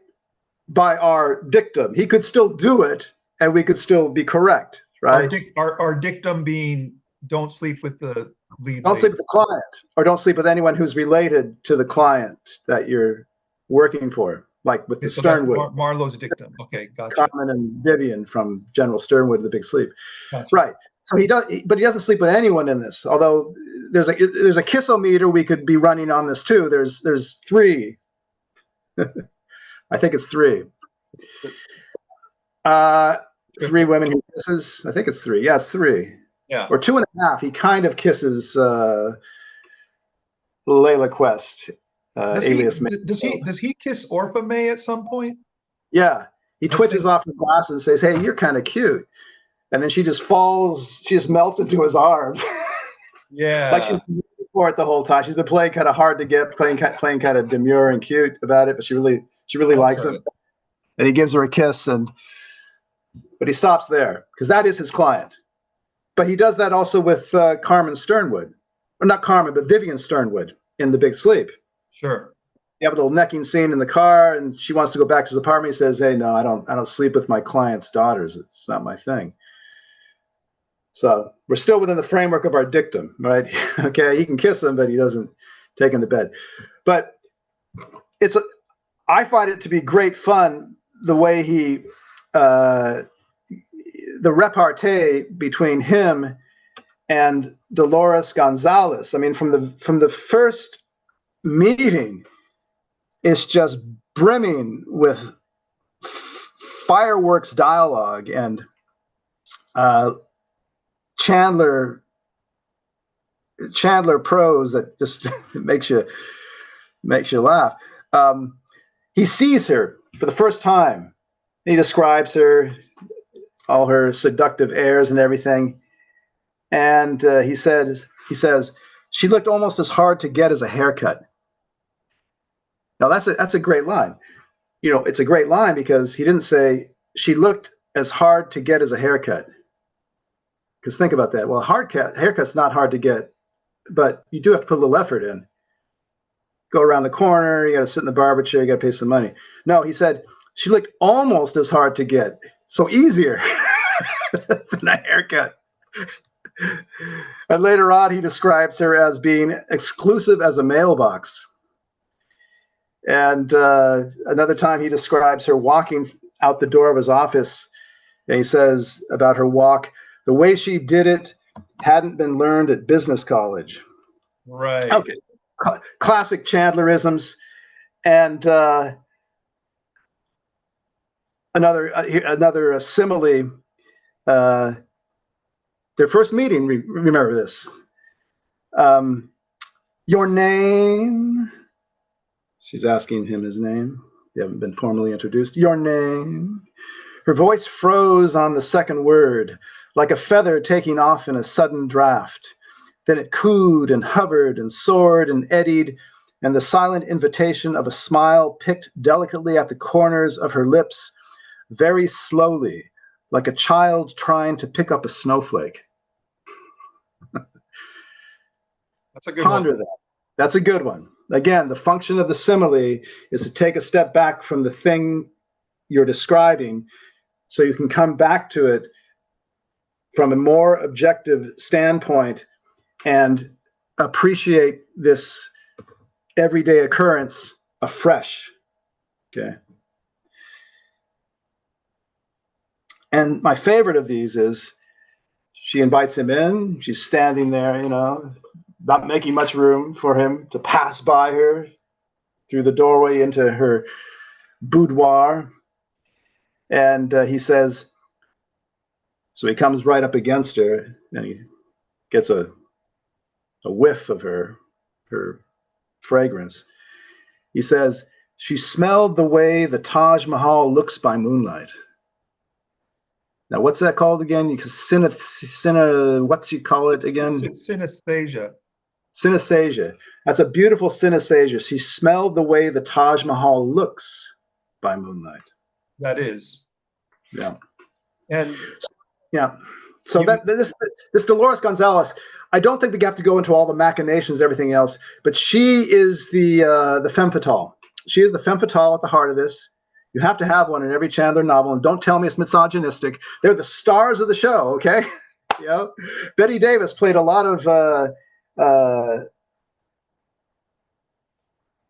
By our dictum, he could still do it and we could still be correct, right? Our dictum being don't sleep with the lead. Don't sleep with the client, or don't sleep with anyone who's related to the client that you're working for, like with the Sternwood. Marlowe's dictum. Okay, gotcha. Carmen and Vivian from General Sternwood, The Big Sleep. Gotcha. Right. So but he doesn't sleep with anyone in this. Although there's a kissometer we could be running on this too. There's 3. I think it's 3. 3 women he kisses. I think it's 3. Yeah, it's 3. Yeah. Or 2.5. He kind of kisses Layla Quest. Alias does he kiss Orpha May at some point? Yeah. He twitches off her glasses and says, "Hey, you're kind of cute." And then she just melts into his arms. Yeah. Like she's been for it the whole time. She's been playing kind of hard to get, playing kind of demure and cute about it, but she really likes him. And he gives her a kiss, but he stops there because that is his client. But he does that also with Carmen Sternwood, or not Carmen, but Vivian Sternwood in The Big Sleep. Sure. You have a little necking scene in the car, and she wants to go back to his apartment. He says, "Hey, no, I don't sleep with my client's daughters. It's not my thing." So we're still within the framework of our dictum, right? Okay, he can kiss him, but he doesn't take him to bed. But I find it to be great fun the way the repartee between him and Dolores Gonzalez. I mean, from the first meeting, it's just brimming with fireworks dialogue and Chandler prose that just makes you laugh. He sees her for the first time. He describes her, all her seductive airs and everything. And he says, she looked almost as hard to get as a haircut. Now that's a great line. It's a great line because he didn't say she looked as hard to get as a haircut. Because think about that. Well, haircut's not hard to get, but you do have to put a little effort in. Go around the corner, you got to sit in the barber chair, you got to pay some money. No, he said she looked almost as hard to get, so easier than a haircut. And later on, he describes her as being exclusive as a mailbox. And another time, he describes her walking out the door of his office, and he says about her walk, the way she did it hadn't been learned at business college. Right. Okay. Classic Chandlerisms. And another simile. Their first meeting, remember this. Your name? She's asking him his name. They haven't been formally introduced. Your name? Her voice froze on the second word, like a feather taking off in a sudden draft. Then it cooed and hovered and soared and eddied, and the silent invitation of a smile picked delicately at the corners of her lips, very slowly, like a child trying to pick up a snowflake. That's a good Ponder one. that. That's a good one. Again, the function of the simile is to take a step back from the thing you're describing so you can come back to it from a more objective standpoint and appreciate this everyday occurrence afresh. Okay. And my favorite of these is she invites him in. She's standing there, not making much room for him to pass by her through the doorway into her boudoir. And he says, so he comes right up against her and he gets a whiff of her fragrance. He says, she smelled the way the Taj Mahal looks by moonlight. Now, what's that called again? What's you call it again? Synesthesia. Synesthesia. That's a beautiful synesthesia. She smelled the way the Taj Mahal looks by moonlight. That is. Yeah. And yeah. So this Dolores Gonzalez, I don't think we have to go into all the machinations, everything else, but she is the femme fatale. She is the femme fatale at the heart of this. You have to have one in every Chandler novel, and don't tell me it's misogynistic. They're the stars of the show, okay? You know, Betty Davis played a lot of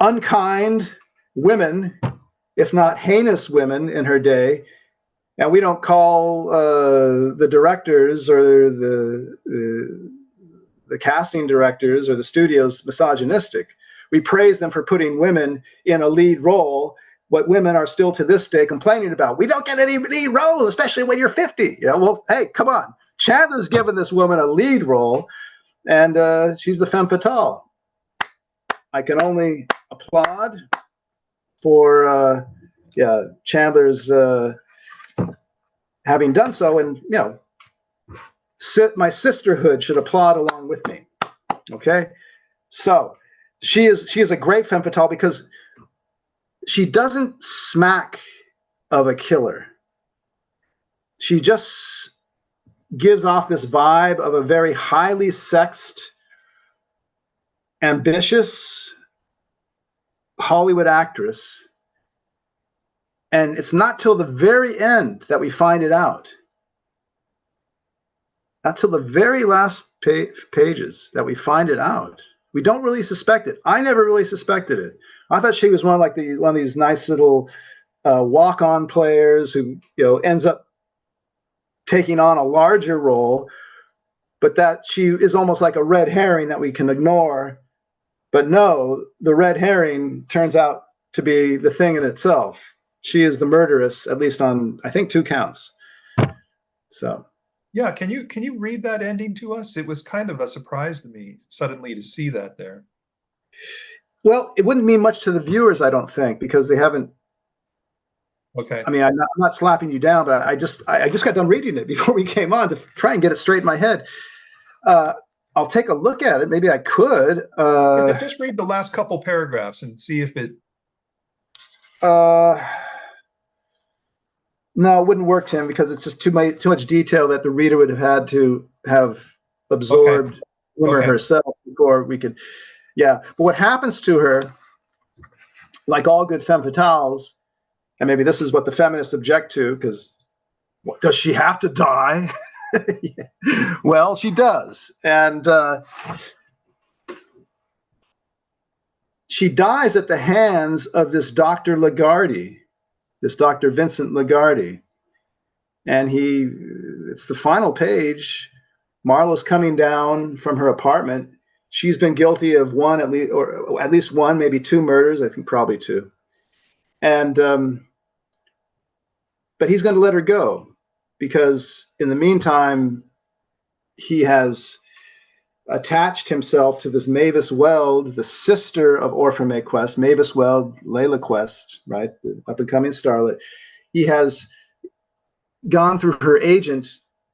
unkind women, if not heinous women, in her day. And we don't call the directors or the casting directors or the studios misogynistic. We praise them for putting women in a lead role, what women are still to this day complaining about. We don't get any lead roles, especially when you're 50. You know, well, hey, come on. Chandler's given this woman a lead role, and she's the femme fatale. I can only applaud for Chandler's having done so, and you know, my sisterhood should applaud along with me. Okay, so she is a great femme fatale because she doesn't smack of a killer. She just gives off this vibe of a very highly sexed, ambitious Hollywood actress. And it's not till the very end that we find it out. Not till the very last pages that we find it out. We don't really suspect it. I never really suspected it. I thought she was one of these nice little walk-on players who, you know, ends up taking on a larger role, but that she is almost like a red herring that we can ignore. But no, the red herring turns out to be the thing in itself. She is the murderess, at least on, I think, 2 counts. So. Yeah, can you read that ending to us? It was kind of a surprise to me suddenly to see that there. Well, it wouldn't mean much to the viewers, I don't think, because they haven't. Okay. I mean, I'm not slapping you down, but I just got done reading it before we came on to try and get it straight in my head. I'll take a look at it. Maybe I could. Just read the last couple paragraphs and see if it. No, it wouldn't work, Tim, because it's just too much detail that the reader would have had to have absorbed him or herself before we could. Yeah, but what happens to her, like all good femme fatales, and maybe this is what the feminists object to, because does she have to die? Well, she does, and she dies at the hands of this Dr. Lagarde. This Dr. Vincent Lagarde. And it's the final page. Marlowe's coming down from her apartment. She's been guilty of at least one, maybe 2 murders. I think probably 2. And, but he's going to let her go because in the meantime, he has attached himself to this Mavis Weld, the sister of Orphan Mae Quest, Mavis Weld, Layla Quest, right, the up-and-coming starlet. He has gone through her agent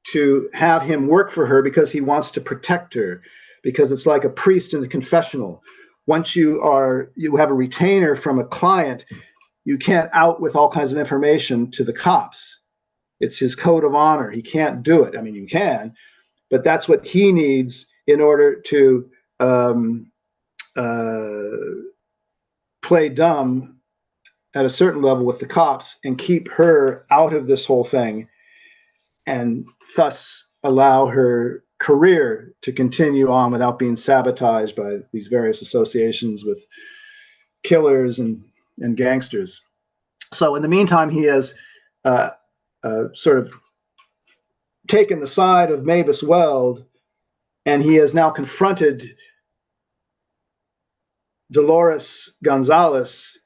to have him work for her because he wants to protect her, because it's like a priest in the confessional. Once you have a retainer from a client, you can't out with all kinds of information to the cops. It's his code of honor. He can't do it. I mean, you can, but that's what he needs in order to play dumb at a certain level with the cops and keep her out of this whole thing, and thus allow her career to continue on without being sabotaged by these various associations with killers and gangsters. So in the meantime, he has sort of taken the side of Mavis Weld, and he has now confronted Dolores Gonzalez,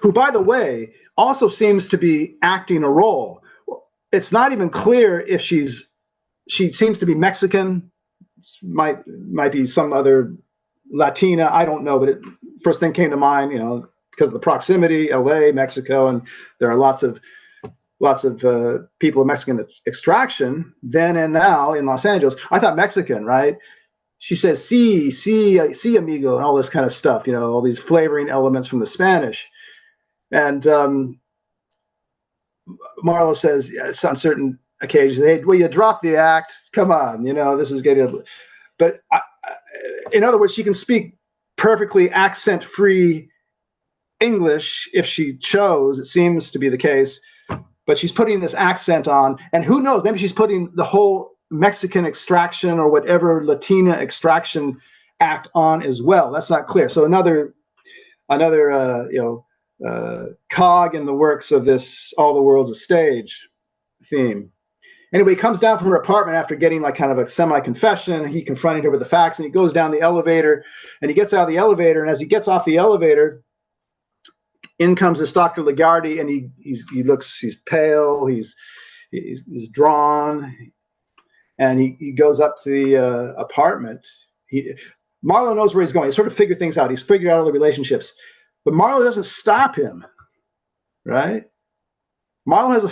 who, by the way, also seems to be acting a role. It's not even clear if she seems to be Mexican, might be some other Latina, I don't know, but first thing came to mind, because of the proximity, LA, Mexico, and there are lots of people of Mexican extraction then and now in Los Angeles. I thought Mexican, right? She says, sí, amigo, and all this kind of stuff, all these flavoring elements from the Spanish. And Marlo says, yes, on certain occasions, hey, will you drop the act? Come on, this is getting. But in other words, she can speak perfectly accent-free English if she chose. It seems to be the case. But she's putting this accent on, and who knows, maybe she's putting the whole Mexican extraction or whatever Latina extraction act on as well. That's not clear. So another cog in the works of this all the world's a stage theme. Anyway, he comes down from her apartment after getting like kind of a semi-confession. He confronted her with the facts, and he goes down the elevator, and he gets out of the elevator, and as he gets off the elevator, in comes this Dr. Lagarde, and he's pale, he's drawn, and he goes up to the apartment. Marlo knows where he's going. He's sort of figured things out. He's figured out all the relationships, but Marlo doesn't stop him, right? Marlo has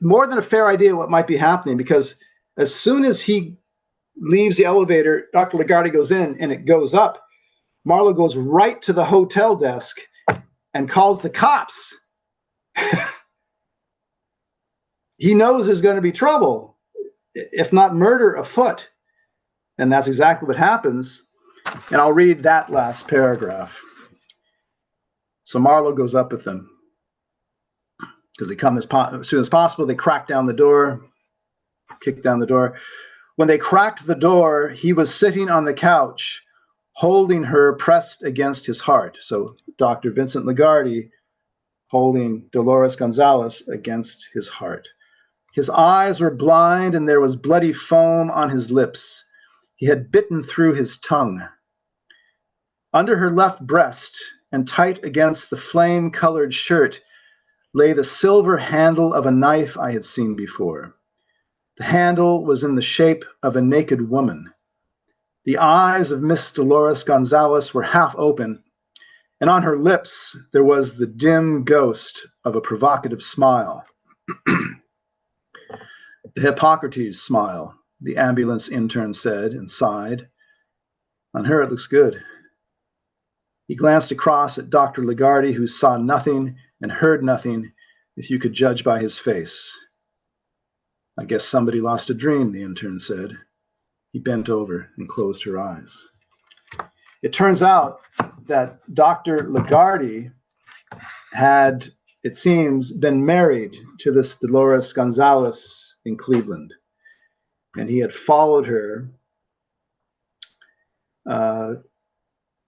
more than a fair idea what might be happening, because as soon as he leaves the elevator, Dr. Lagarde goes in and it goes up. Marlo goes right to the hotel desk and calls the cops. He knows there's going to be trouble, if not murder afoot. And that's exactly what happens. And I'll read that last paragraph. So Marlo goes up with them, because they come as soon as possible. They crack down the door, kick down the door. When they cracked the door, he was sitting on the couch, holding her pressed against his heart. So Dr. Vincent Lagarde holding Dolores Gonzalez against his heart. His eyes were blind, and there was bloody foam on his lips. He had bitten through his tongue. Under her left breast, and tight against the flame-colored shirt, lay the silver handle of a knife I had seen before. The handle was in the shape of a naked woman. The eyes of Miss Dolores Gonzalez were half open, and on her lips there was the dim ghost of a provocative smile. The Hippocrates smile, the ambulance intern said and sighed. On her it looks good. He glanced across at Dr. Lagarde, who saw nothing and heard nothing, if you could judge by his face. I guess somebody lost a dream, the intern said. He bent over and closed her eyes. It turns out that Dr. Lagarde had, it seems, been married to this Dolores Gonzalez in Cleveland. And he had followed her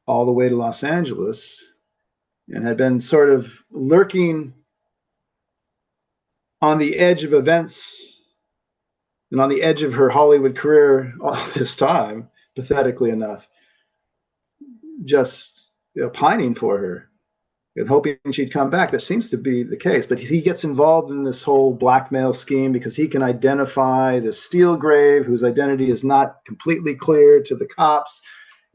all the way to Los Angeles and had been sort of lurking on the edge of events and on the edge of her Hollywood career all this time, pathetically enough, just pining for her and hoping she'd come back. That seems to be the case. But he gets involved in this whole blackmail scheme because he can identify the Steelgrave, whose identity is not completely clear to the cops.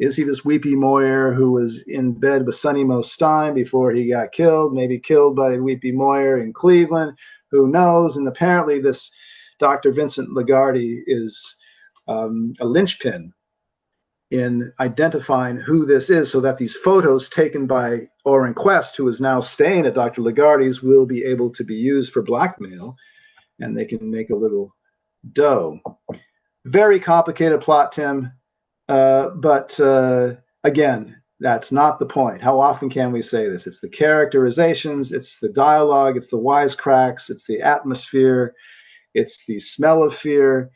Is he this Weepy Moyer who was in bed with Sonny Mo Stein before he got killed, maybe killed by Weepy Moyer in Cleveland? Who knows? And apparently this Dr. Vincent Lagarde is a linchpin in identifying who this is, so that these photos taken by Orrin Quest, who is now staying at Dr. Lagarde's, will be able to be used for blackmail, and they can make a little dough. Very complicated plot, Tim, but again, that's not the point. How often can we say this? It's the characterizations, it's the dialogue, it's the wisecracks, it's the atmosphere, it's the smell of fear,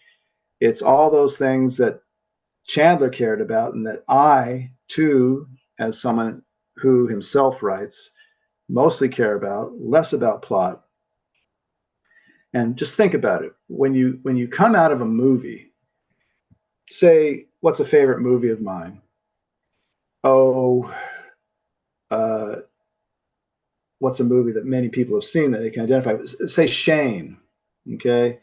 it's all those things that Chandler cared about, and that I, too, as someone who himself writes, mostly care about, less about plot. And just think about it. When you come out of a movie, say, what's a favorite movie of mine? Oh, what's a movie that many people have seen that they can identify with. Say Shane, okay?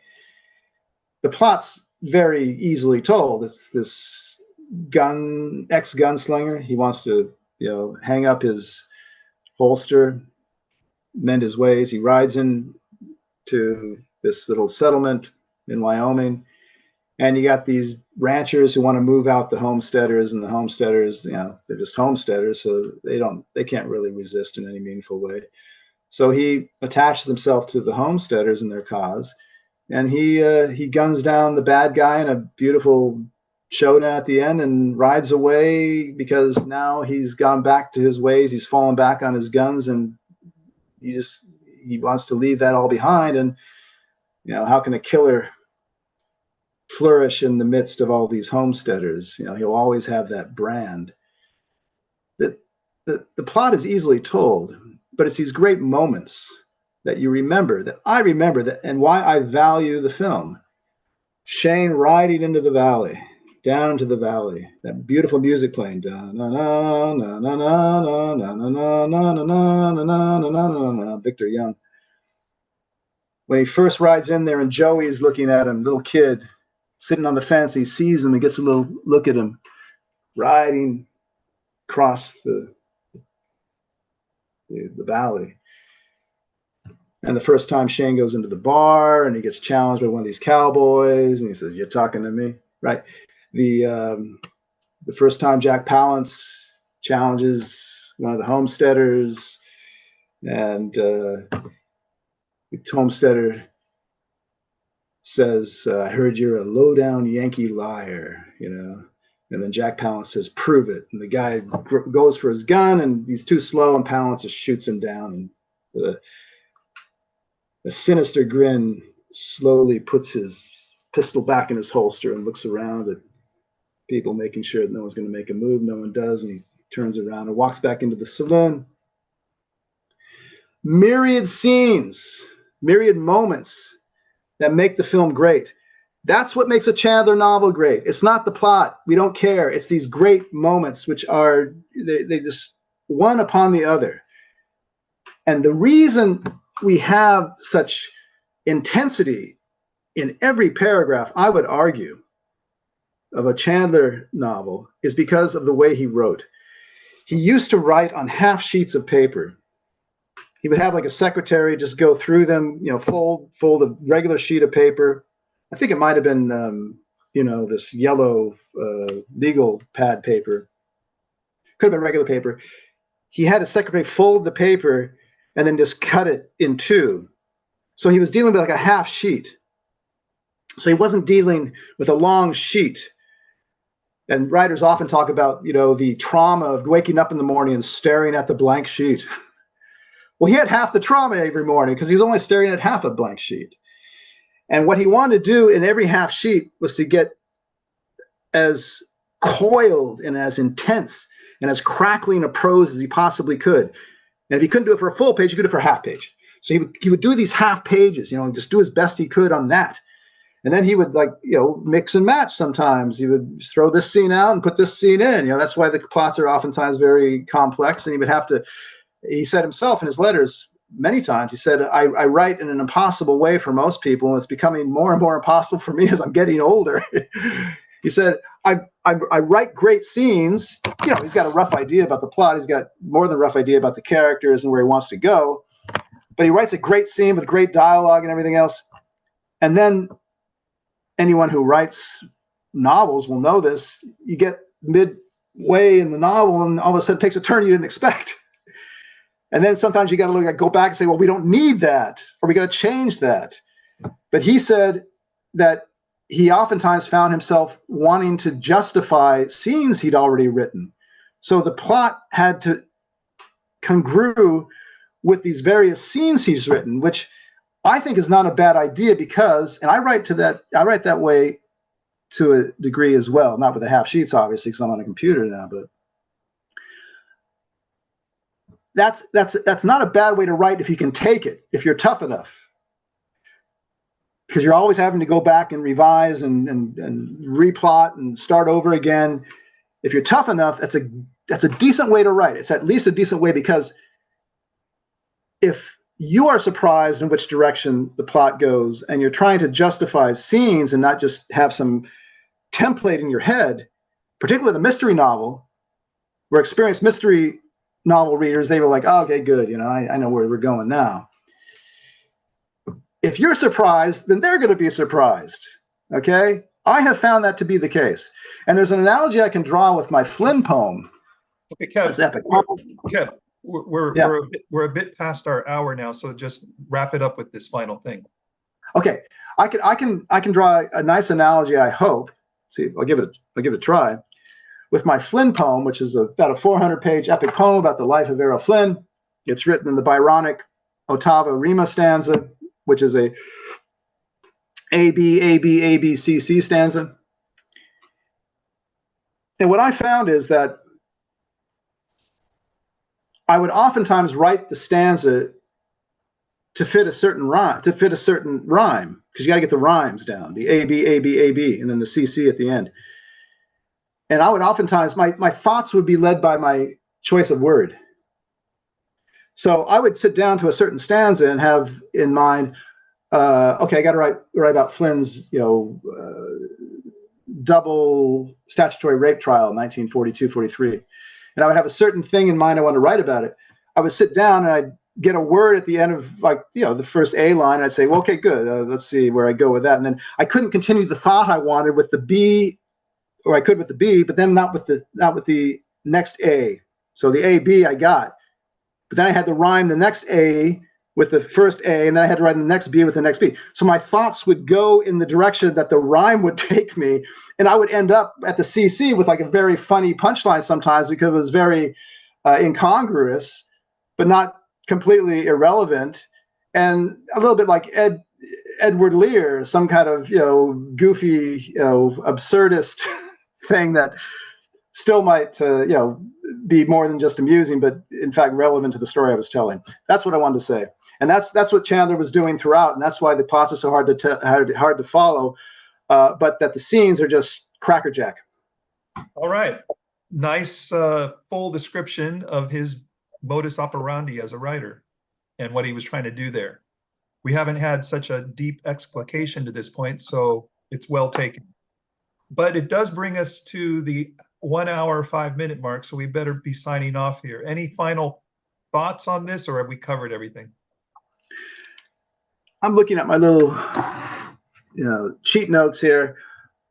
The plot's very easily told. It's this ex-gunslinger. He wants to, hang up his holster, mend his ways. He rides in to this little settlement in Wyoming, and you got these ranchers who want to move out the homesteaders, and the homesteaders, they're just homesteaders, so they can't really resist in any meaningful way. So he attaches himself to the homesteaders and their cause, and he guns down the bad guy in a beautiful showdown at the end and rides away because now he's gone back to his ways. He's fallen back on his guns, and he wants to leave that all behind. And how can a killer flourish in the midst of all these homesteaders? He'll always have that brand. The plot is easily told, but it's these great moments that you remember, that I remember, that, and why I value the film. Shane riding into the valley, down into the valley, that beautiful music playing, Victor Young. When he first rides in there and Joey's looking at him, little kid, sitting on the fence, he sees him and gets a little look at him, riding across the valley. And the first time Shane goes into the bar and he gets challenged by one of these cowboys, and he says, "You're talking to me?" Right? The first time Jack Palance challenges one of the homesteaders, and the homesteader says, "I heard you're a low-down Yankee liar," And then Jack Palance says, "Prove it." And the guy goes for his gun, and he's too slow, and Palance just shoots him down. And a sinister grin slowly puts his pistol back in his holster and looks around at people, making sure that no one's going to make a move. No one does, and he turns around and walks back into the saloon. Myriad scenes, myriad moments that make the film great. That's what makes a Chandler novel great. It's not the plot. We don't care. It's these great moments, which are, they just one upon the other. And the reason we have such intensity in every paragraph, I would argue, of a Chandler novel is because of the way he wrote. He used to write on half sheets of paper. He would have like a secretary just go through them, fold a regular sheet of paper. I think it might have been, this yellow legal pad paper. Could have been regular paper. He had a secretary fold the paper and then just cut it in two. So he was dealing with like a half sheet. So he wasn't dealing with a long sheet. And writers often talk about, the trauma of waking up in the morning and staring at the blank sheet. Well, he had half the trauma every morning because he was only staring at half a blank sheet. And what he wanted to do in every half sheet was to get as coiled and as intense and as crackling a prose as he possibly could. And if he couldn't do it for a full page, he could do it for a half page. So he would do these half pages, just do his best he could on that. And then he would mix and match sometimes. He would throw this scene out and put this scene in. That's why the plots are oftentimes very complex. And he would have to, he said himself in his letters many times, he said, I write in an impossible way for most people, and it's becoming more and more impossible for me as I'm getting older. He said, I write great scenes. He's got a rough idea about the plot. He's got more than a rough idea about the characters and where he wants to go. But he writes a great scene with great dialogue and everything else. And then anyone who writes novels will know this. You get midway in the novel, and all of a sudden it takes a turn you didn't expect. And then sometimes you got to go back and say, well, we don't need that, or we got to change that. But he said that he oftentimes found himself wanting to justify scenes he'd already written. So the plot had to congrue with these various scenes he's written, which I think is not a bad idea because, and I write that way to a degree as well, not with the half sheets, obviously, because I'm on a computer now, but that's not a bad way to write if you can take it, if you're tough enough. Because you're always having to go back and revise and replot and start over again. If you're tough enough, that's a decent way to write. It's at least a decent way because if you are surprised in which direction the plot goes, and you're trying to justify scenes and not just have some template in your head, particularly the mystery novel, where experienced mystery novel readers, they were like, oh, okay, good, I know where we're going now. If you're surprised, then they're going to be surprised. Okay? I have found that to be the case. And there's an analogy I can draw with my Flynn poem. Okay, Kev, It's epic. Kev, we're a bit past our hour now, so just wrap it up with this final thing. Okay, I can draw a nice analogy, I hope. See, I'll give it a try. With my Flynn poem, which is about a 400-page epic poem about the life of Errol Flynn. It's written in the Byronic ottava rima stanza, which is a A, B, A, B, A, B, C, C stanza. And what I found is that I would oftentimes write the stanza to fit a certain rhyme, because you got to get the rhymes down, the A, B, A, B, A, B, and then the C, C at the end. And I would oftentimes, my thoughts would be led by my choice of word. So I would sit down to a certain stanza and have in mind, okay, I got to write about Flynn's, double statutory rape trial, 1942-43. And I would have a certain thing in mind I want to write about it. I would sit down and I'd get a word at the end of the first A line. I'd say, well, okay, good. Let's see where I go with that. And then I couldn't continue the thought I wanted with the B, or I could with the B, but then not with the next A. So the A, B I got, but then I had to rhyme the next A with the first A, and then I had to write the next B with the next B. So my thoughts would go in the direction that the rhyme would take me, and I would end up at the CC with like a very funny punchline sometimes because it was very incongruous, but not completely irrelevant, and a little bit like Edward Lear, some kind of goofy absurdist thing that still might be more than just amusing, but in fact relevant to the story I was telling. That's what I wanted to say, and that's what Chandler was doing throughout, and that's why the plots are so hard to follow, but that the scenes are just crackerjack. All right, nice full description of his modus operandi as a writer and what he was trying to do there. We haven't had such a deep explication to this point, so it's well taken. But it does bring us to the 1 hour, 5 minute mark, so we better be signing off here. Any final thoughts on this, or have we covered everything? I'm looking at my little cheat notes here.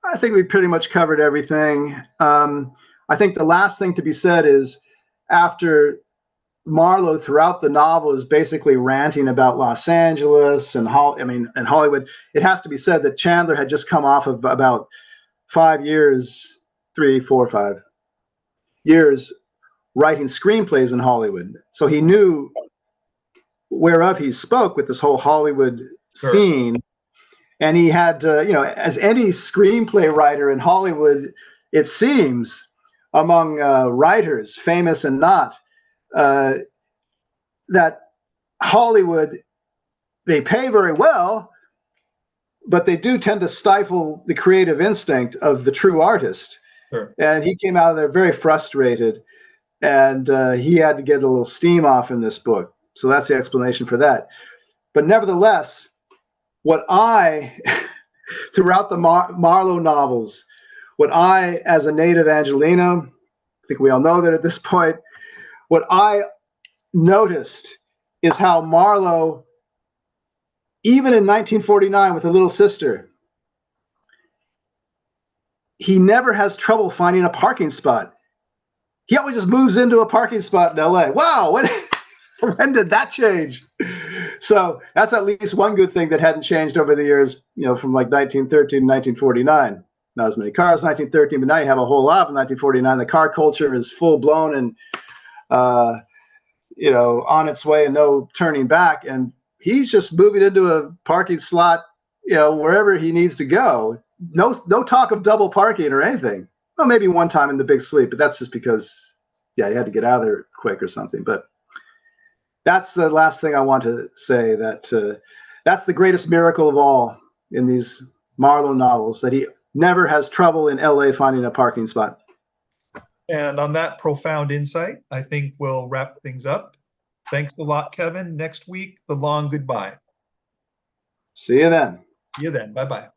I think we pretty much covered everything. I think the last thing to be said is after Marlowe throughout the novel is basically ranting about Los Angeles and Hollywood, it has to be said that Chandler had just come off of about 5 years, 3, 4, 5 years writing screenplays in Hollywood. So he knew whereof he spoke with this whole Hollywood scene. Sure. And he had, as any screenplay writer in Hollywood, it seems, among writers, famous and not, that Hollywood, they pay very well, but they do tend to stifle the creative instinct of the true artist. Sure. And he came out of there very frustrated, and he had to get a little steam off in this book. So that's the explanation for that. But nevertheless, what I, throughout the Marlowe novels, what I, as a native Angelino, I think we all know that at this point, what I noticed is how Marlowe, even in 1949 with A Little Sister, he never has trouble finding a parking spot. He always just moves into a parking spot in LA. Wow, when did that change? So that's at least one good thing that hadn't changed over the years, from like 1913 to 1949. Not as many cars in 1913, but now you have a whole lot in 1949. The car culture is full blown and on its way and no turning back. And he's just moving into a parking slot, wherever he needs to go. No talk of double parking or anything. Well, maybe one time in the Big Sleep, but that's just because, he had to get out of there quick or something. But that's the last thing I want to say, that that's the greatest miracle of all in these Marlowe novels, that he never has trouble in LA finding a parking spot. And on that profound insight, I think we'll wrap things up. Thanks a lot, Kevin. Next week, the long goodbye. See you then. See you then. Bye-bye.